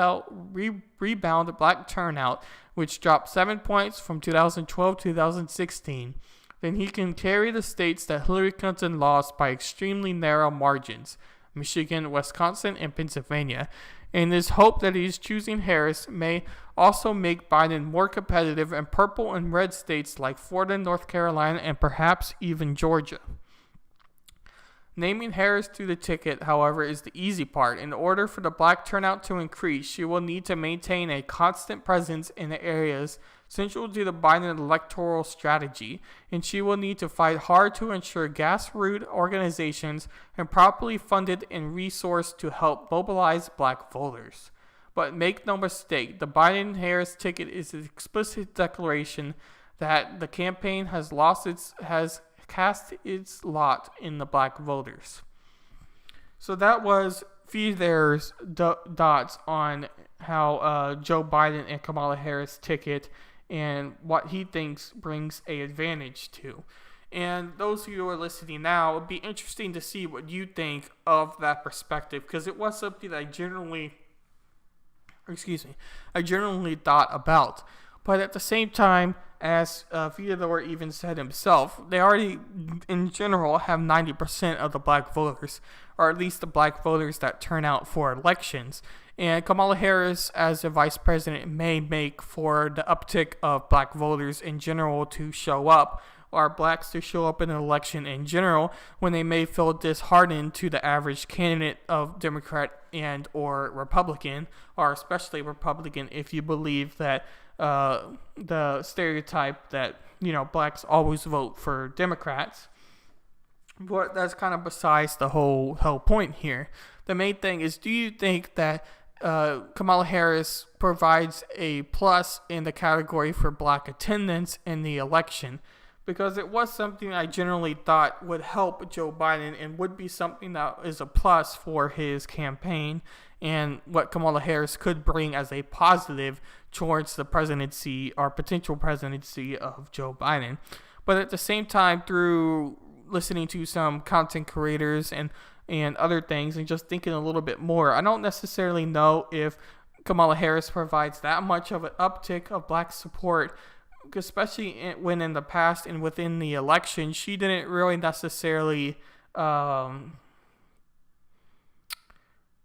black turnout, which dropped 7 points from 2012 to 2016, then he can carry the states that Hillary Clinton lost by extremely narrow margins, Michigan, Wisconsin, and Pennsylvania. And his hope that he's choosing Harris may also make Biden more competitive in purple and red states like Florida, North Carolina, and perhaps even Georgia. Naming Harris to the ticket, however, is the easy part. In order for the black turnout to increase, she will need to maintain a constant presence in the areas central to the Biden electoral strategy, and she will need to fight hard to ensure grassroots organizations are properly funded and resourced to help mobilize black voters. But make no mistake, the Biden-Harris ticket is an explicit declaration that the campaign has cast its lot in the black voters. So that was Theodore's dots on how Joe Biden and Kamala Harris ticket and what he thinks brings an advantage to. And those of you who are listening now, it would be interesting to see what you think of that perspective, because it was something that I generally thought about. But at the same time, as Theodore even said himself, they already, in general, have 90% of the black voters, or at least the black voters that turn out for elections. And Kamala Harris, as a vice president, may make for the uptick of black voters in general to show up, or blacks to show up in an election in general, when they may feel disheartened to the average candidate of Democrat and or Republican, or especially Republican, if you believe that the stereotype that, blacks always vote for Democrats. But that's kind of besides the whole point here. The main thing is, do you think that Kamala Harris provides a plus in the category for black attendance in the election? Because it was something I generally thought would help Joe Biden and would be something that is a plus for his campaign and what Kamala Harris could bring as a positive towards the presidency or potential presidency of Joe Biden. But at the same time, through listening to some content creators and other things and just thinking a little bit more, I don't necessarily know if Kamala Harris provides that much of an uptick of black support, especially when in the past and within the election, she didn't really necessarily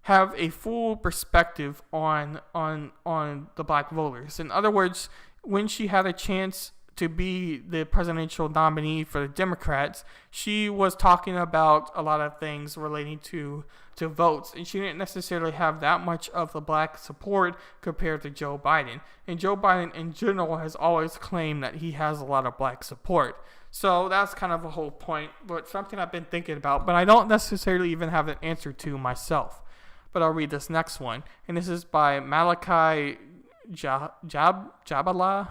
have a full perspective on the black voters. In other words, when she had a chance to be the presidential nominee for the Democrats, she was talking about a lot of things relating to votes, and she didn't necessarily have that much of the black support compared to Joe Biden. And Joe Biden in general has always claimed that he has a lot of black support. So that's kind of a whole point, but something I've been thinking about, but I don't necessarily even have an answer to myself. But I'll read this next one, and this is by Malachi Jabala.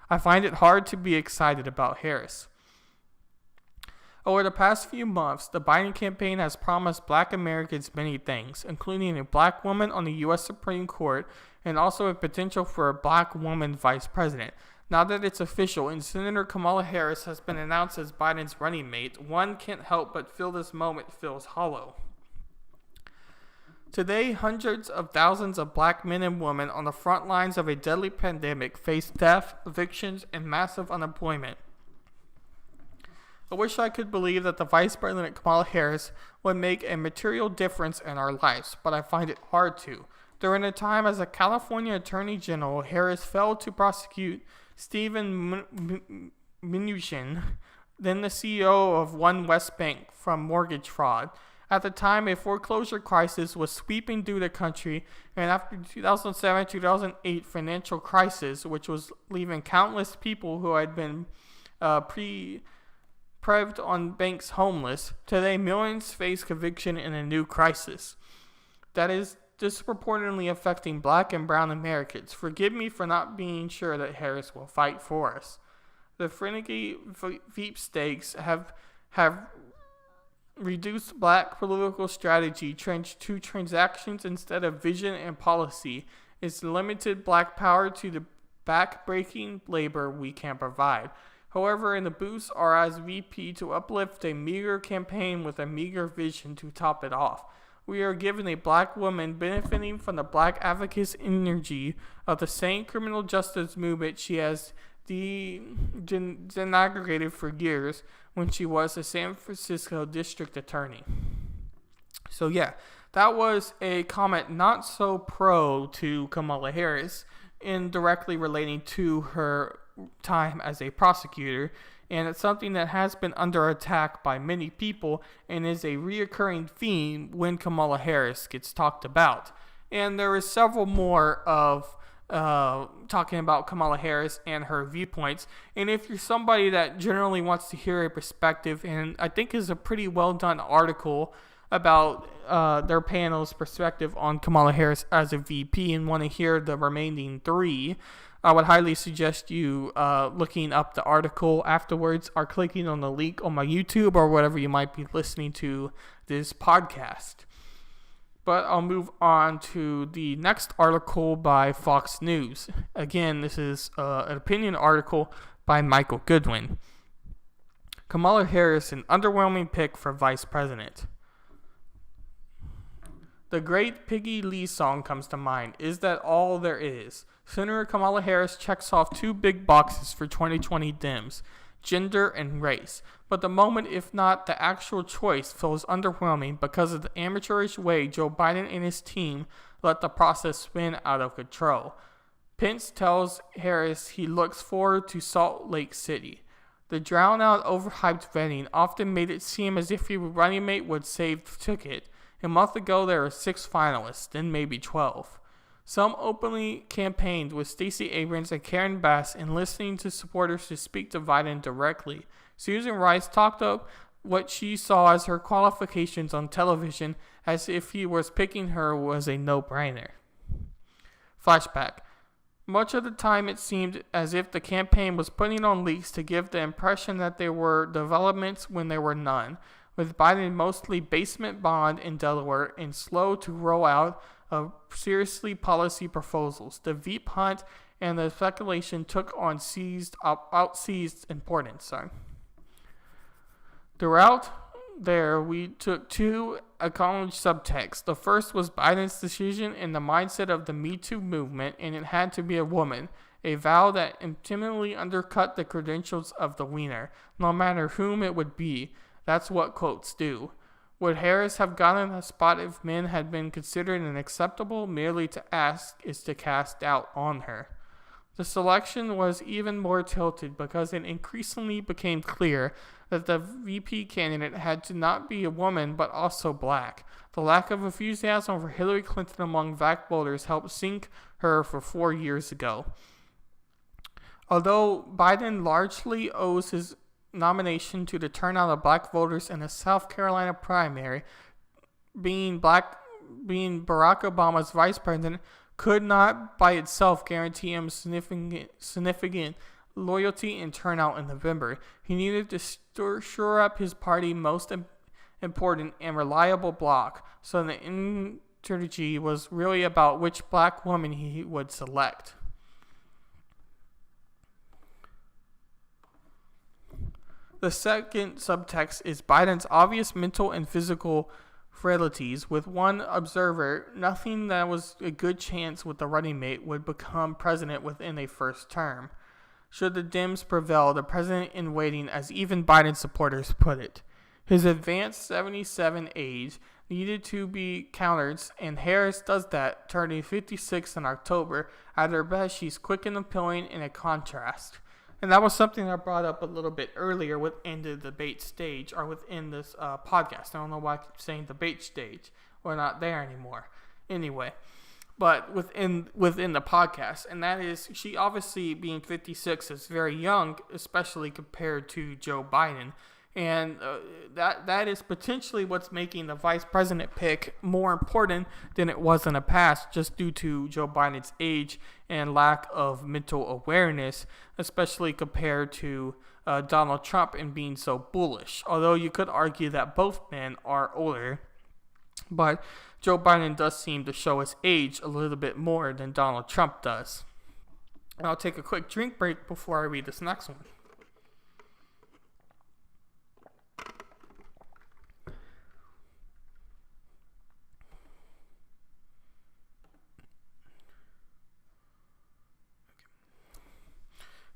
I find it hard to be excited about Harris. Over the past few months, the Biden campaign has promised black Americans many things, including a black woman on the U.S. Supreme Court and also a potential for a black woman vice president. Now that it's official and Senator Kamala Harris has been announced as Biden's running mate, one can't help but feel this moment feels hollow. Today, hundreds of thousands of black men and women on the front lines of a deadly pandemic face death, evictions, and massive unemployment. I wish I could believe that the Vice President Kamala Harris would make a material difference in our lives, but I find it hard to. During a time as a California Attorney General, Harris failed to prosecute Stephen Mnuchin, then the CEO of One West Bank, from mortgage fraud. At the time, a foreclosure crisis was sweeping through the country, and after the 2007-2008 financial crisis, which was leaving countless people who had been preyed on banks homeless, today millions face conviction in a new crisis that is disproportionately affecting black and brown Americans. Forgive me for not being sure that Harris will fight for us. The finicky sweepstakes have reduced black political strategy to transactions instead of vision and policy. It's limited black power to the back-breaking labor we can provide. However, in the booths are as VP to uplift a meager campaign with a meager vision to top it off. We are given a black woman benefiting from the black advocate's energy of the same criminal justice movement she has denigrated for years when she was a San Francisco district attorney. So yeah, that was a comment not so pro to Kamala Harris, indirectly relating to her time as a prosecutor, and it's something that has been under attack by many people and is a reoccurring theme when Kamala Harris gets talked about. And there is several more of talking about Kamala Harris and her viewpoints. And if you're somebody that generally wants to hear a perspective, and I think is a pretty well done article about their panel's perspective on Kamala Harris as a VP, and want to hear the remaining three, I would highly suggest you looking up the article afterwards or clicking on the link on my YouTube or whatever you might be listening to this podcast. But I'll move on to the next article by Fox News. Again, this is an opinion article by Michael Goodwin. Kamala Harris, an underwhelming pick for vice president. The great Peggy Lee song comes to mind. Is that all there is? Senator Kamala Harris checks off two big boxes for 2020 Dems, gender and race. But the moment, if not the actual choice, feels underwhelming because of the amateurish way Joe Biden and his team let the process spin out of control. Pence tells Harris he looks forward to Salt Lake City. The drowned-out, overhyped vetting often made it seem as if your running mate would save the ticket. A month ago, there were 6 finalists, then maybe 12. Some openly campaigned with Stacey Abrams and Karen Bass in listening to supporters to speak to Biden directly. Susan Rice talked up what she saw as her qualifications on television as if he was picking her was a no-brainer. Flashback. Much of the time it seemed as if the campaign was putting on leaks to give the impression that there were developments when there were none, with Biden mostly basement bond in Delaware and slow to roll out of seriously policy proposals. The Veep hunt and the speculation took on outsized importance. Throughout there, we took 2 acknowledged subtexts. The first was Biden's decision and the mindset of the Me Too movement, and it had to be a woman, a vow that intimately undercut the credentials of the winner, no matter whom it would be. That's what quotes do. Would Harris have gotten a spot if men had been considered unacceptable? Merely to ask is to cast doubt on her. The selection was even more tilted because it increasingly became clear that the VP candidate had to not be a woman but also black. The lack of enthusiasm for Hillary Clinton among black voters helped sink her for 4 years ago. Although Biden largely owes his nomination to the turnout of black voters in the South Carolina primary, being Barack Obama's vice president could not by itself guarantee him significant loyalty and turnout in November. He needed to shore up his party's most important and reliable bloc, so the strategy was really about which black woman he would select. The second subtext is Biden's obvious mental and physical frailties. With one observer, nothing that was a good chance with the running mate would become president within a first term. Should the Dems prevail, the president in waiting, as even Biden supporters put it. His advanced 77 age needed to be countered, and Harris does that, turning 56 in October. At her best, she's quick and appealing in a contrast. And that was something I brought up a little bit earlier within the debate stage, or within this podcast. I don't know why I keep saying debate stage. We're not there anymore. Anyway, but within the podcast, and that is, she obviously, being 56, is very young, especially compared to Joe Biden. And that is potentially what's making the vice president pick more important than it was in the past, just due to Joe Biden's age and lack of mental awareness, especially compared to Donald Trump and being so bullish. Although you could argue that both men are older, but Joe Biden does seem to show his age a little bit more than Donald Trump does. And I'll take a quick drink break before I read this next one.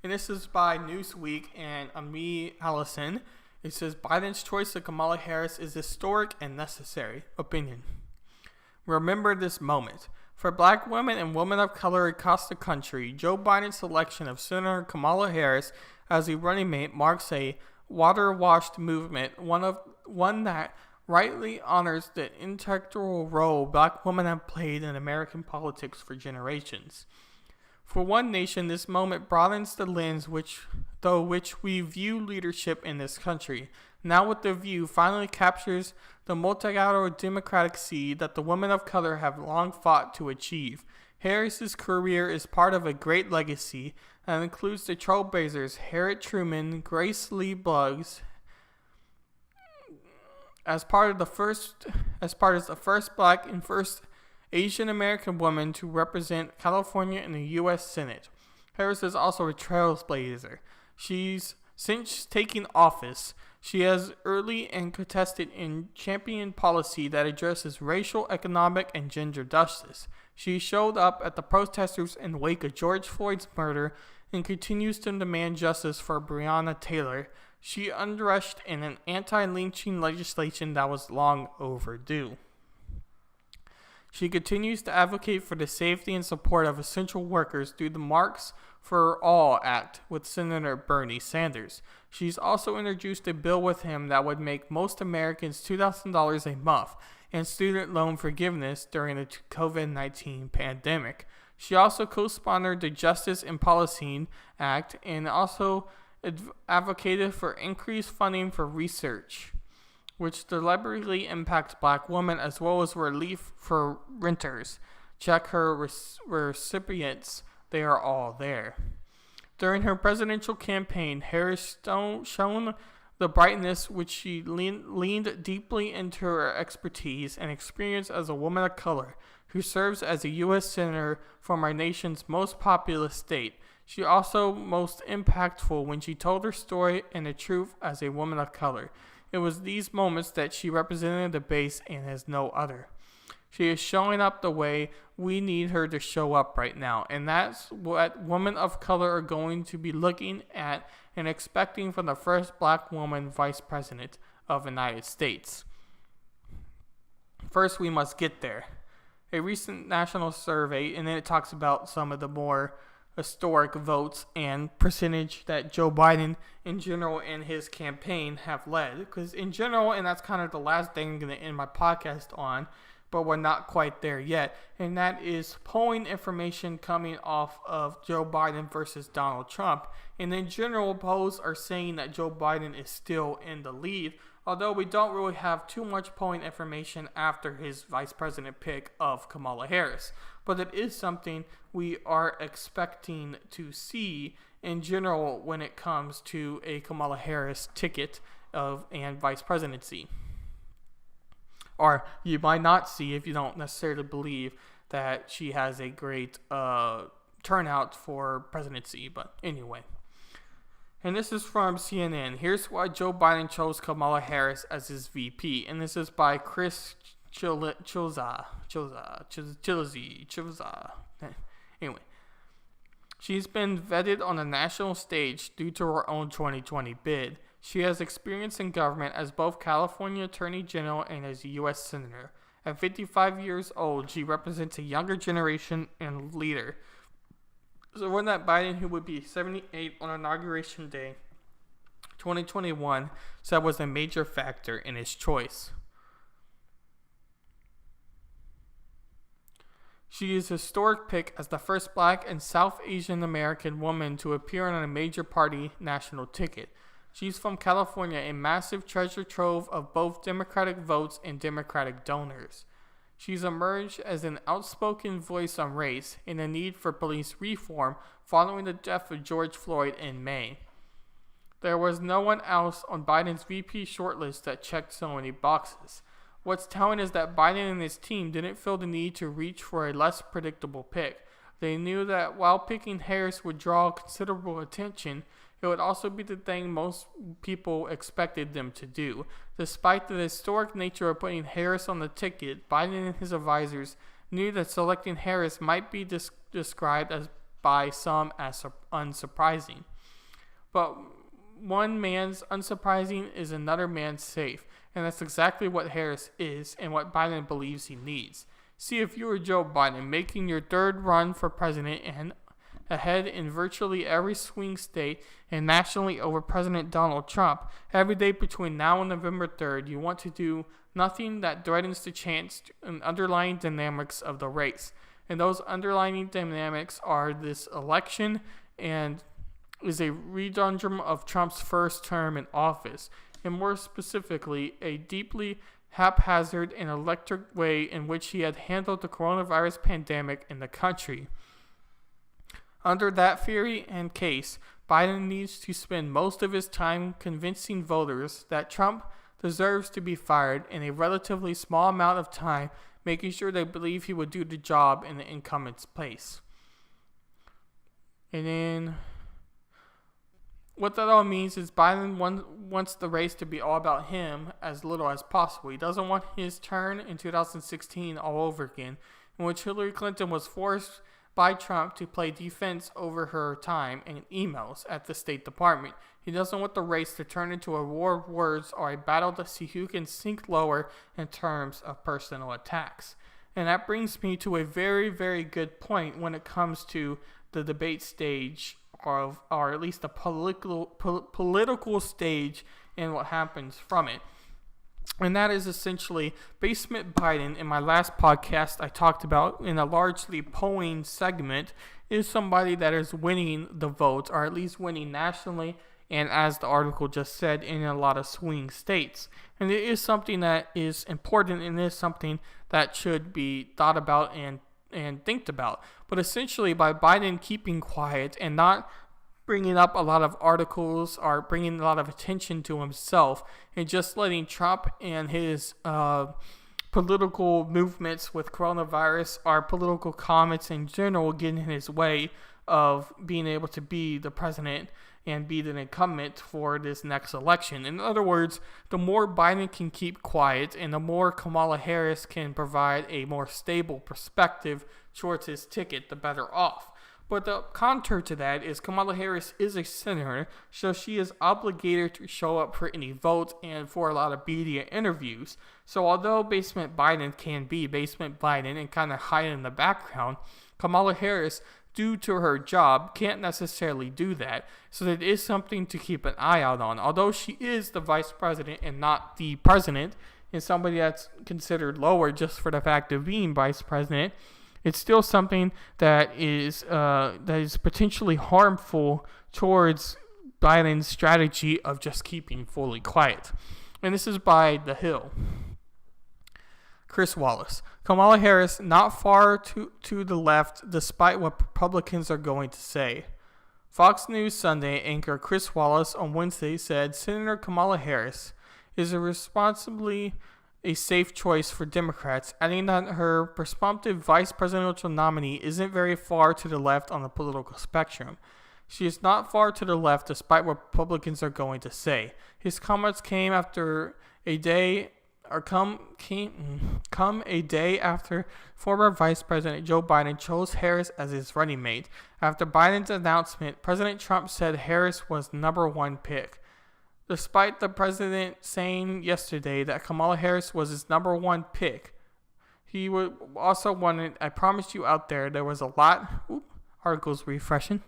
And this is by Newsweek and Ami Allison. It says, Biden's choice of Kamala Harris is historic and necessary. Opinion. Remember this moment. For black women and women of color across the country, Joe Biden's selection of Senator Kamala Harris as a running mate marks a water-washed movement, one that rightly honors the integral role black women have played in American politics for generations. For one nation, this moment broadens the lens through which we view leadership in this country. Now with the view finally captures the multilateral democratic seed that the women of color have long fought to achieve. Harris's career is part of a great legacy that includes the trailblazers Harriet Truman, Grace Lee Boggs, as part of the first black and first Asian American woman to represent California in the U.S. Senate. Harris is also a trailblazer. Since taking office, she has early and contested and championed policy that addresses racial, economic, and gender justice. She showed up at the protesters in the wake of George Floyd's murder and continues to demand justice for Breonna Taylor. She undressed in an anti-lynching legislation that was long overdue. She continues to advocate for the safety and support of essential workers through the Marks for All Act with Senator Bernie Sanders. She's also introduced a bill with him that would make most Americans $2,000 a month and student loan forgiveness during the COVID-19 pandemic. She also co-sponsored the Justice and Policing Act and also advocated for increased funding for research, which deliberately impacts black women, as well as relief for renters. Check her recipients, they are all there. During her presidential campaign, Harris shone the brightness which she leaned deeply into her expertise and experience as a woman of color who serves as a U.S. Senator from our nation's most populous state. She also most impactful when she told her story and the truth as a woman of color. It was these moments that she represented the base and as no other. She is showing up the way we need her to show up right now, and that's what women of color are going to be looking at and expecting from the first black woman vice president of the United States. First, we must get there. A recent national survey, and then it talks about some of the more historic votes and percentage that Joe Biden in general and his campaign have led. Because in general, and that's kind of the last thing I'm going to end my podcast on, but we're not quite there yet, and that is polling information coming off of Joe Biden versus Donald Trump. And in general, polls are saying that Joe Biden is still in the lead, although we don't really have too much polling information after his vice president pick of Kamala Harris. But it is something we are expecting to see in general when it comes to a Kamala Harris ticket and vice presidency. Or you might not see if you don't necessarily believe that she has a great turnout for presidency. But anyway. And this is from CNN. Here's why Joe Biden chose Kamala Harris as his VP. And this is by Chris Chilza. Anyway. She's been vetted on a national stage due to her own 2020 bid. She has experience in government as both California Attorney General and as a U.S. Senator. At 55 years old, she represents a younger generation and leader. So when that Biden, who would be 78 on Inauguration Day 2021, said was a major factor in his choice. She is a historic pick as the first Black and South Asian American woman to appear on a major party national ticket. She's from California, a massive treasure trove of both Democratic votes and Democratic donors. She's emerged as an outspoken voice on race and the need for police reform following the death of George Floyd in May. There was no one else on Biden's VP shortlist that checked so many boxes. What's telling is that Biden and his team didn't feel the need to reach for a less predictable pick. They knew that while picking Harris would draw considerable attention, it would also be the thing most people expected them to do. Despite the historic nature of putting Harris on the ticket, Biden and his advisors knew that selecting Harris might be described as by some as unsurprising. But one man's unsurprising is another man's safe, and that's exactly what Harris is and what Biden believes he needs. See, if you were Joe Biden making your third run for president and ahead in virtually every swing state and nationally over President Donald Trump, every day between now and November 3rd, you want to do nothing that threatens the chance and underlying dynamics of the race. And those underlying dynamics are this election and is a redundum of Trump's first term in office, and more specifically, a deeply haphazard and electric way in which he had handled the coronavirus pandemic in the country. Under that theory and case, Biden needs to spend most of his time convincing voters that Trump deserves to be fired in a relatively small amount of time, making sure they believe he would do the job in the incumbent's place. And then what that all means is Biden wants the race to be all about him as little as possible. He doesn't want his turn in 2016 all over again, in which Hillary Clinton was forced by Trump to play defense over her time and emails at the State Department. He doesn't want the race to turn into a war of words or a battle to see who can sink lower in terms of personal attacks. And that brings me to a very, very good point when it comes to the debate stage or at least the political stage and what happens from it. And that is essentially Basement Biden. In my last podcast, I talked about in a largely polling segment is somebody that is winning the votes, or at least winning nationally, and as the article just said, in a lot of swing states. And it is something that is important, and it is something that should be thought about and think about. But essentially, by Biden keeping quiet and not bringing up a lot of articles or bringing a lot of attention to himself and just letting Trump and his political movements with coronavirus or political comments in general get in his way of being able to be the president and be the incumbent for this next election. In other words, the more Biden can keep quiet and the more Kamala Harris can provide a more stable perspective towards his ticket, the better off. But the counter to that is Kamala Harris is a senator, so she is obligated to show up for any votes and for a lot of media interviews. So although Basement Biden can be Basement Biden and kind of hide in the background, Kamala Harris, due to her job, can't necessarily do that. So that is something to keep an eye out on. Although she is the vice president and not the president, and somebody that's considered lower just for the fact of being vice president, it's still something that is potentially harmful towards Biden's strategy of just keeping fully quiet. And this is by The Hill. Chris Wallace. Kamala Harris not far to the left despite what Republicans are going to say. Fox News Sunday anchor Chris Wallace on Wednesday said Senator Kamala Harris is responsibly a safe choice for Democrats, adding that her presumptive vice presidential nominee isn't very far to the left on the political spectrum. She is not far to the left, despite what Republicans are going to say. His comments came after a day, come a day after former Vice President Joe Biden chose Harris as his running mate. After Biden's announcement, President Trump said Harris was number one pick. Despite the president saying yesterday that Kamala Harris was his number one pick, he would also wanted, I promised you out there was a lot. Articles refreshing.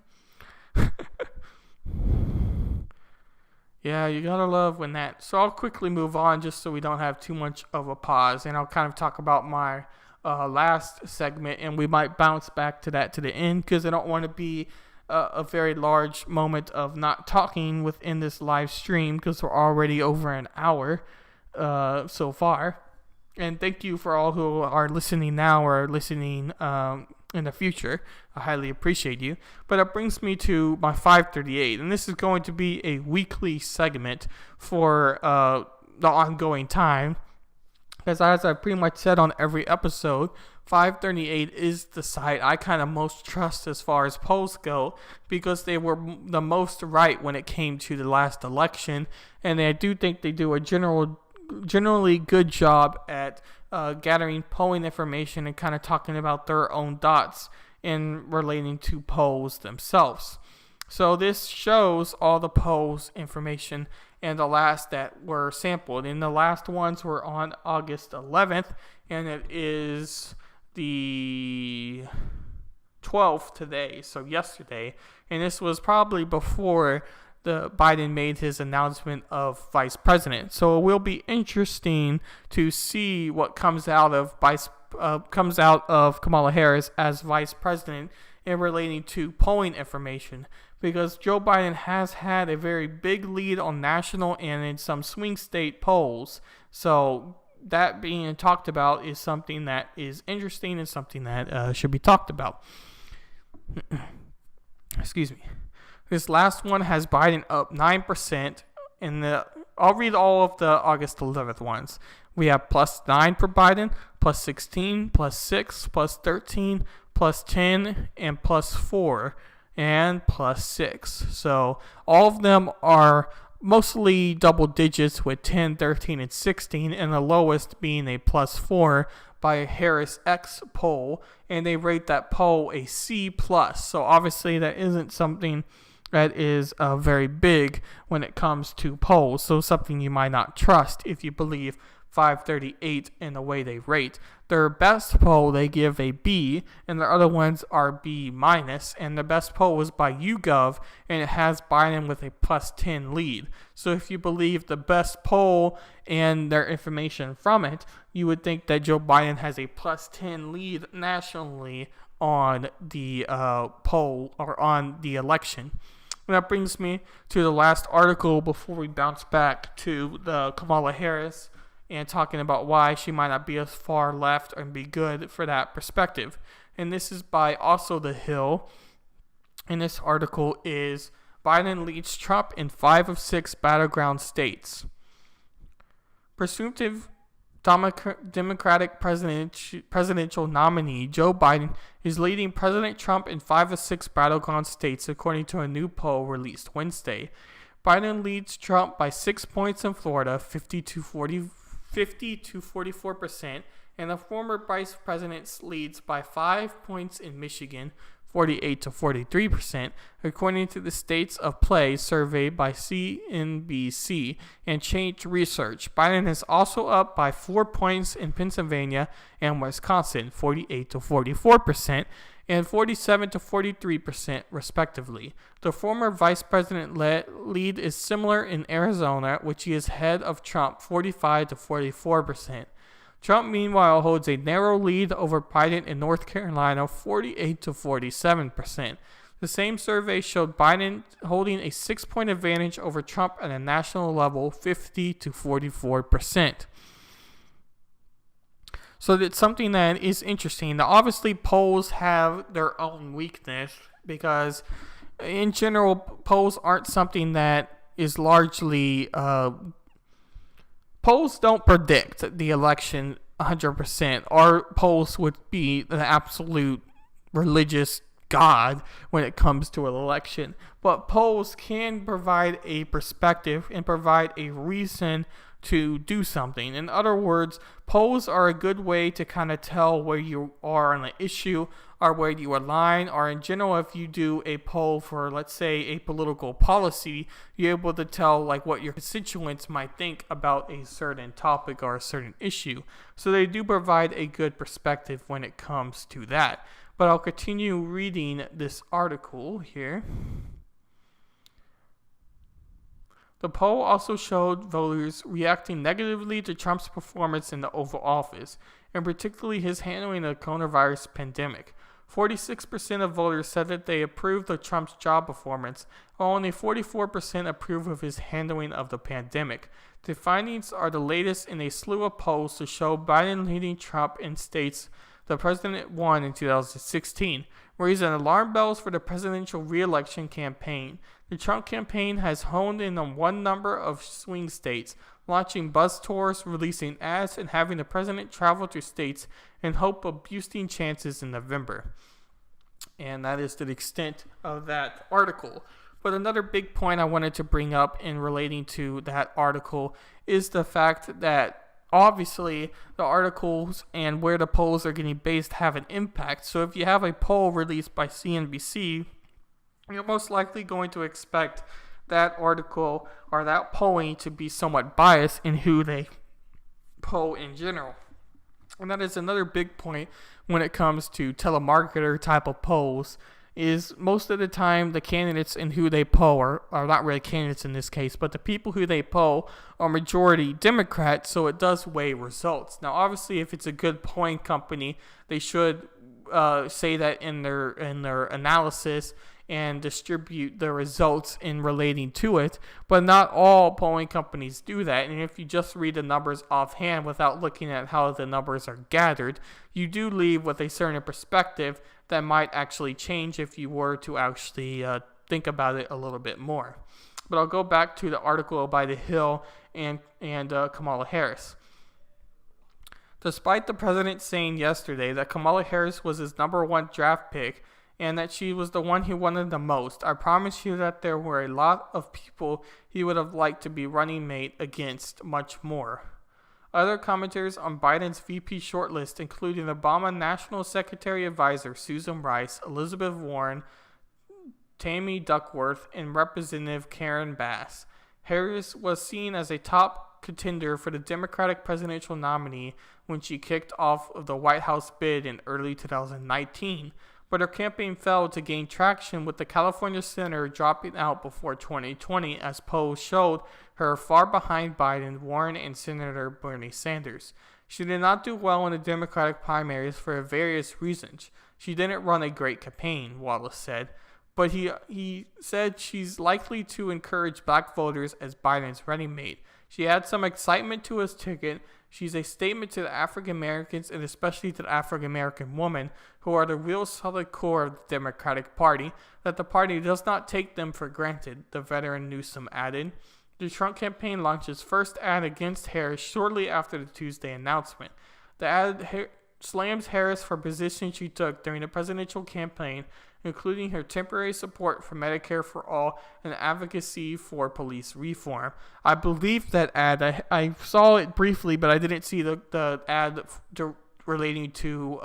Yeah, you gotta love when that. So I'll quickly move on just so we don't have too much of a pause. And I'll kind of talk about my last segment. And we might bounce back to that to the end because I don't want to be a very large moment of not talking within this live stream because we're already over an hour so far. And thank you for all who are listening now or listening in the future. I highly appreciate you. But it brings me to my 538. And this is going to be a weekly segment for the ongoing time. Because as I pretty much said on every episode, 538 is the site I kind of most trust as far as polls go because they were the most right when it came to the last election. And I do think they do a generally good job at gathering polling information and kind of talking about their own dots in relating to polls themselves. So this shows all the polls information and the last that were sampled. And the last ones were on August 11th, and it is the 12th today, so yesterday. And this was probably before Biden made his announcement of vice president. So it will be interesting to see what comes out of Kamala Harris as vice president in relating to polling information, because Joe Biden has had a very big lead on national and in some swing state polls. So that being talked about is something that is interesting and something that should be talked about. Excuse me. This last one has Biden up 9%. I'll read all of the August 11th ones. We have +9 for Biden, +16, +6, +13, +10, and +4, and +6. So all of them are mostly double digits with 10, 13, and 16, and the lowest being a +4 by a Harris X poll, and they rate that poll a C+. So obviously that isn't something that is very big when it comes to polls, so something you might not trust if you believe 538 in the way they rate. Their best poll they give a B, and the other ones are B-, and the best poll was by YouGov, and it has Biden with a +10 lead. So if you believe the best poll and their information from it, you would think that Joe Biden has a +10 lead nationally on the poll or on the election. And that brings me to the last article before we bounce back to the Kamala Harris and talking about why she might not be as far left and be good for that perspective. And this is by also The Hill. And this article is Biden leads Trump in 5 of 6 battleground states. Presumptive Democratic presidential nominee Joe Biden is leading President Trump in 5 of 6 battleground states, according to a new poll released Wednesday. Biden leads Trump by 6 points in Florida, 50 to 44%, and the former vice president leads by 5 points in Michigan, 48 to 43%, according to the States of Play survey by CNBC and Change Research. Biden is also up by 4 points in Pennsylvania and Wisconsin, 48 to 44%, and 47 to 43%, respectively. The former vice president lead is similar in Arizona, which he is ahead of Trump, 45 to 44%. Trump, meanwhile, holds a narrow lead over Biden in North Carolina, 48 to 47%. The same survey showed Biden holding a 6-point advantage over Trump at a national level, 50 to 44%. So that's something that is interesting. Now, obviously, polls have their own weakness because in general, polls aren't something that is largely polls don't predict the election 100%. Our polls would be the absolute religious God when it comes to an election. But polls can provide a perspective and provide a reason to do something. In other words, polls are a good way to kind of tell where you are on an issue or where you align, or in general, if you do a poll for, let's say, a political policy, you're able to tell like what your constituents might think about a certain topic or a certain issue. So they do provide a good perspective when it comes to that. But I'll continue reading this article here. The poll also showed voters reacting negatively to Trump's performance in the Oval Office, and particularly his handling of the coronavirus pandemic. 46% of voters said that they approved of Trump's job performance, while only 44% approved of his handling of the pandemic. The findings are the latest in a slew of polls to show Biden leading Trump in states the president won in 2016, raising alarm bells for the presidential re-election campaign. The Trump campaign has honed in on one number of swing states, launching bus tours, releasing ads, and having the president travel to states in hope of boosting chances in November. And that is to the extent of that article. But another big point I wanted to bring up in relating to that article is the fact that obviously the articles and where the polls are getting based have an impact. So if you have a poll released by CNBC, you're most likely going to expect that article or that polling to be somewhat biased in who they poll in general. And that is another big point when it comes to telemarketer type of polls, is most of the time the candidates and who they poll are not really candidates in this case, but the people who they poll are majority Democrats, so it does weigh results. Now, obviously, if it's a good polling company, they should say that in their analysis and distribute the results in relating to it, but not all polling companies do that. And if you just read the numbers offhand without looking at how the numbers are gathered, you do leave with a certain perspective that might actually change if you were to actually think about it a little bit more. But I'll go back to the article by The Hill and Kamala Harris. Despite the president saying yesterday that Kamala Harris was his number one draft pick and that she was the one he wanted the most, I promise you that there were a lot of people he would have liked to be running mate against much more. Other commenters on Biden's VP shortlist included Obama National Secretary Advisor Susan Rice, Elizabeth Warren, Tammy Duckworth, and Representative Karen Bass. Harris was seen as a top contender for the Democratic presidential nominee when she kicked off the White House bid in early 2019, but her campaign failed to gain traction, with the California senator dropping out before 2020 as polls showed her far behind Biden, Warren, and Senator Bernie Sanders. She did not do well in the Democratic primaries for various reasons. She didn't run a great campaign, Wallace said, but he said she's likely to encourage black voters as Biden's running mate. She had some excitement to his ticket. She's a statement to the African Americans and especially to the African American women, who are the real solid core of the Democratic Party, that the party does not take them for granted, the veteran Newsom added. The Trump campaign launched its first ad against Harris shortly after the Tuesday announcement. The ad slams Harris for positions she took during the presidential campaign, including her temporary support for Medicare for All and advocacy for police reform. I believe that ad. I saw it briefly, but I didn't see the ad relating to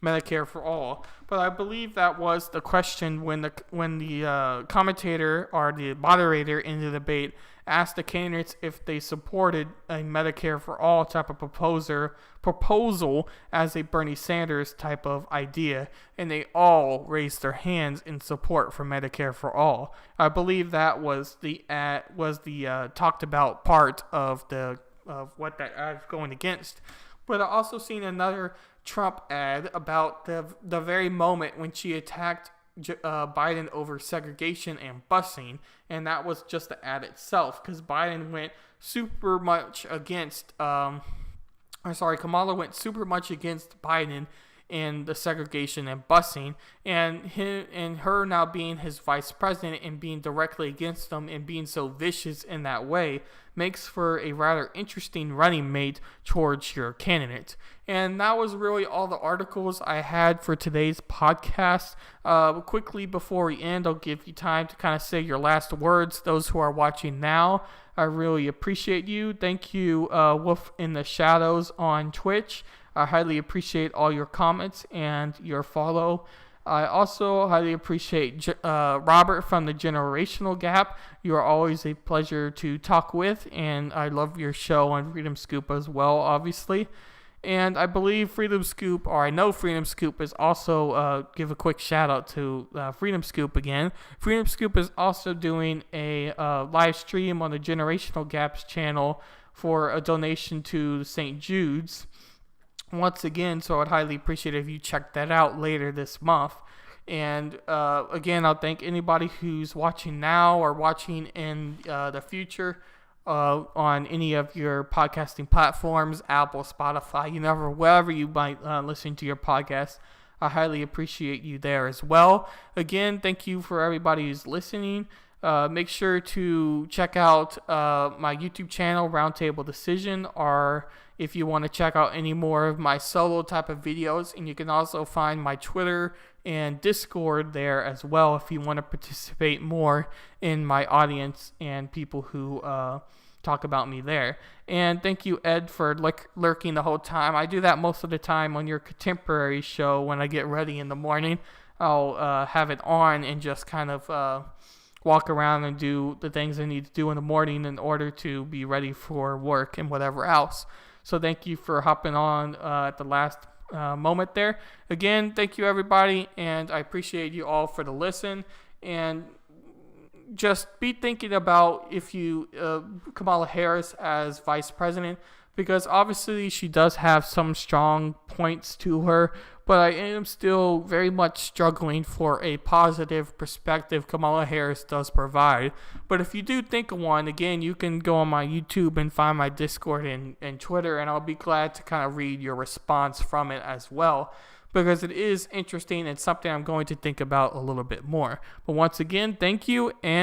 Medicare for All. But I believe that was the question when the commentator or the moderator in the debate asked the candidates if they supported a Medicare for All type of proposal as a Bernie Sanders type of idea, and they all raised their hands in support for Medicare for All. I believe that was the talked about part of what that ad is going against. But I also seen another Trump ad about the very moment when she attacked Biden over segregation and busing, and that was just the ad itself, because Biden went super much against Kamala went super much against Biden in the segregation and busing, and her now being his vice president and being directly against them and being so vicious in that way makes for a rather interesting running mate towards your candidate. And that was really all the articles I had for today's podcast. Quickly before we end, I'll give you time to kind of say your last words. Those who are watching now, I really appreciate you. Thank you, Wolf in the Shadows on Twitch. I highly appreciate all your comments and your follow. I also highly appreciate Robert from the Generational Gap. You are always a pleasure to talk with, and I love your show on Freedom Scoop as well, obviously. And I believe Freedom Scoop, or I know Freedom Scoop is also, give a quick shout out to Freedom Scoop again. Freedom Scoop is also doing a live stream on the Generational Gaps channel for a donation to St. Jude's. Once again, so I'd highly appreciate it if you check that out later this month. And again, I'll thank anybody who's watching now or watching in the future on any of your podcasting platforms, Apple, Spotify, wherever you might listen to your podcast. I highly appreciate you there as well. Again, thank you for everybody who's listening. Make sure to check out my YouTube channel, Roundtable Decision, or if you want to check out any more of my solo type of videos. And you can also find my Twitter and Discord there as well if you want to participate more in my audience and people who talk about me there. And thank you, Ed, for lurking the whole time. I do that most of the time on your contemporary show when I get ready in the morning. I'll have it on and just kind of walk around and do the things I need to do in the morning in order to be ready for work and whatever else. So thank you for hopping on at the last moment there. Again, thank you, everybody, and I appreciate you all for the listen. And just be thinking about if you Kamala Harris as vice president, because obviously she does have some strong points to her, but I am still very much struggling for a positive perspective Kamala Harris does provide. But if you do think of one, again, you can go on my YouTube and find my Discord and Twitter, and I'll be glad to kind of read your response from it as well, because it is interesting and something I'm going to think about a little bit more. But once again, thank you, and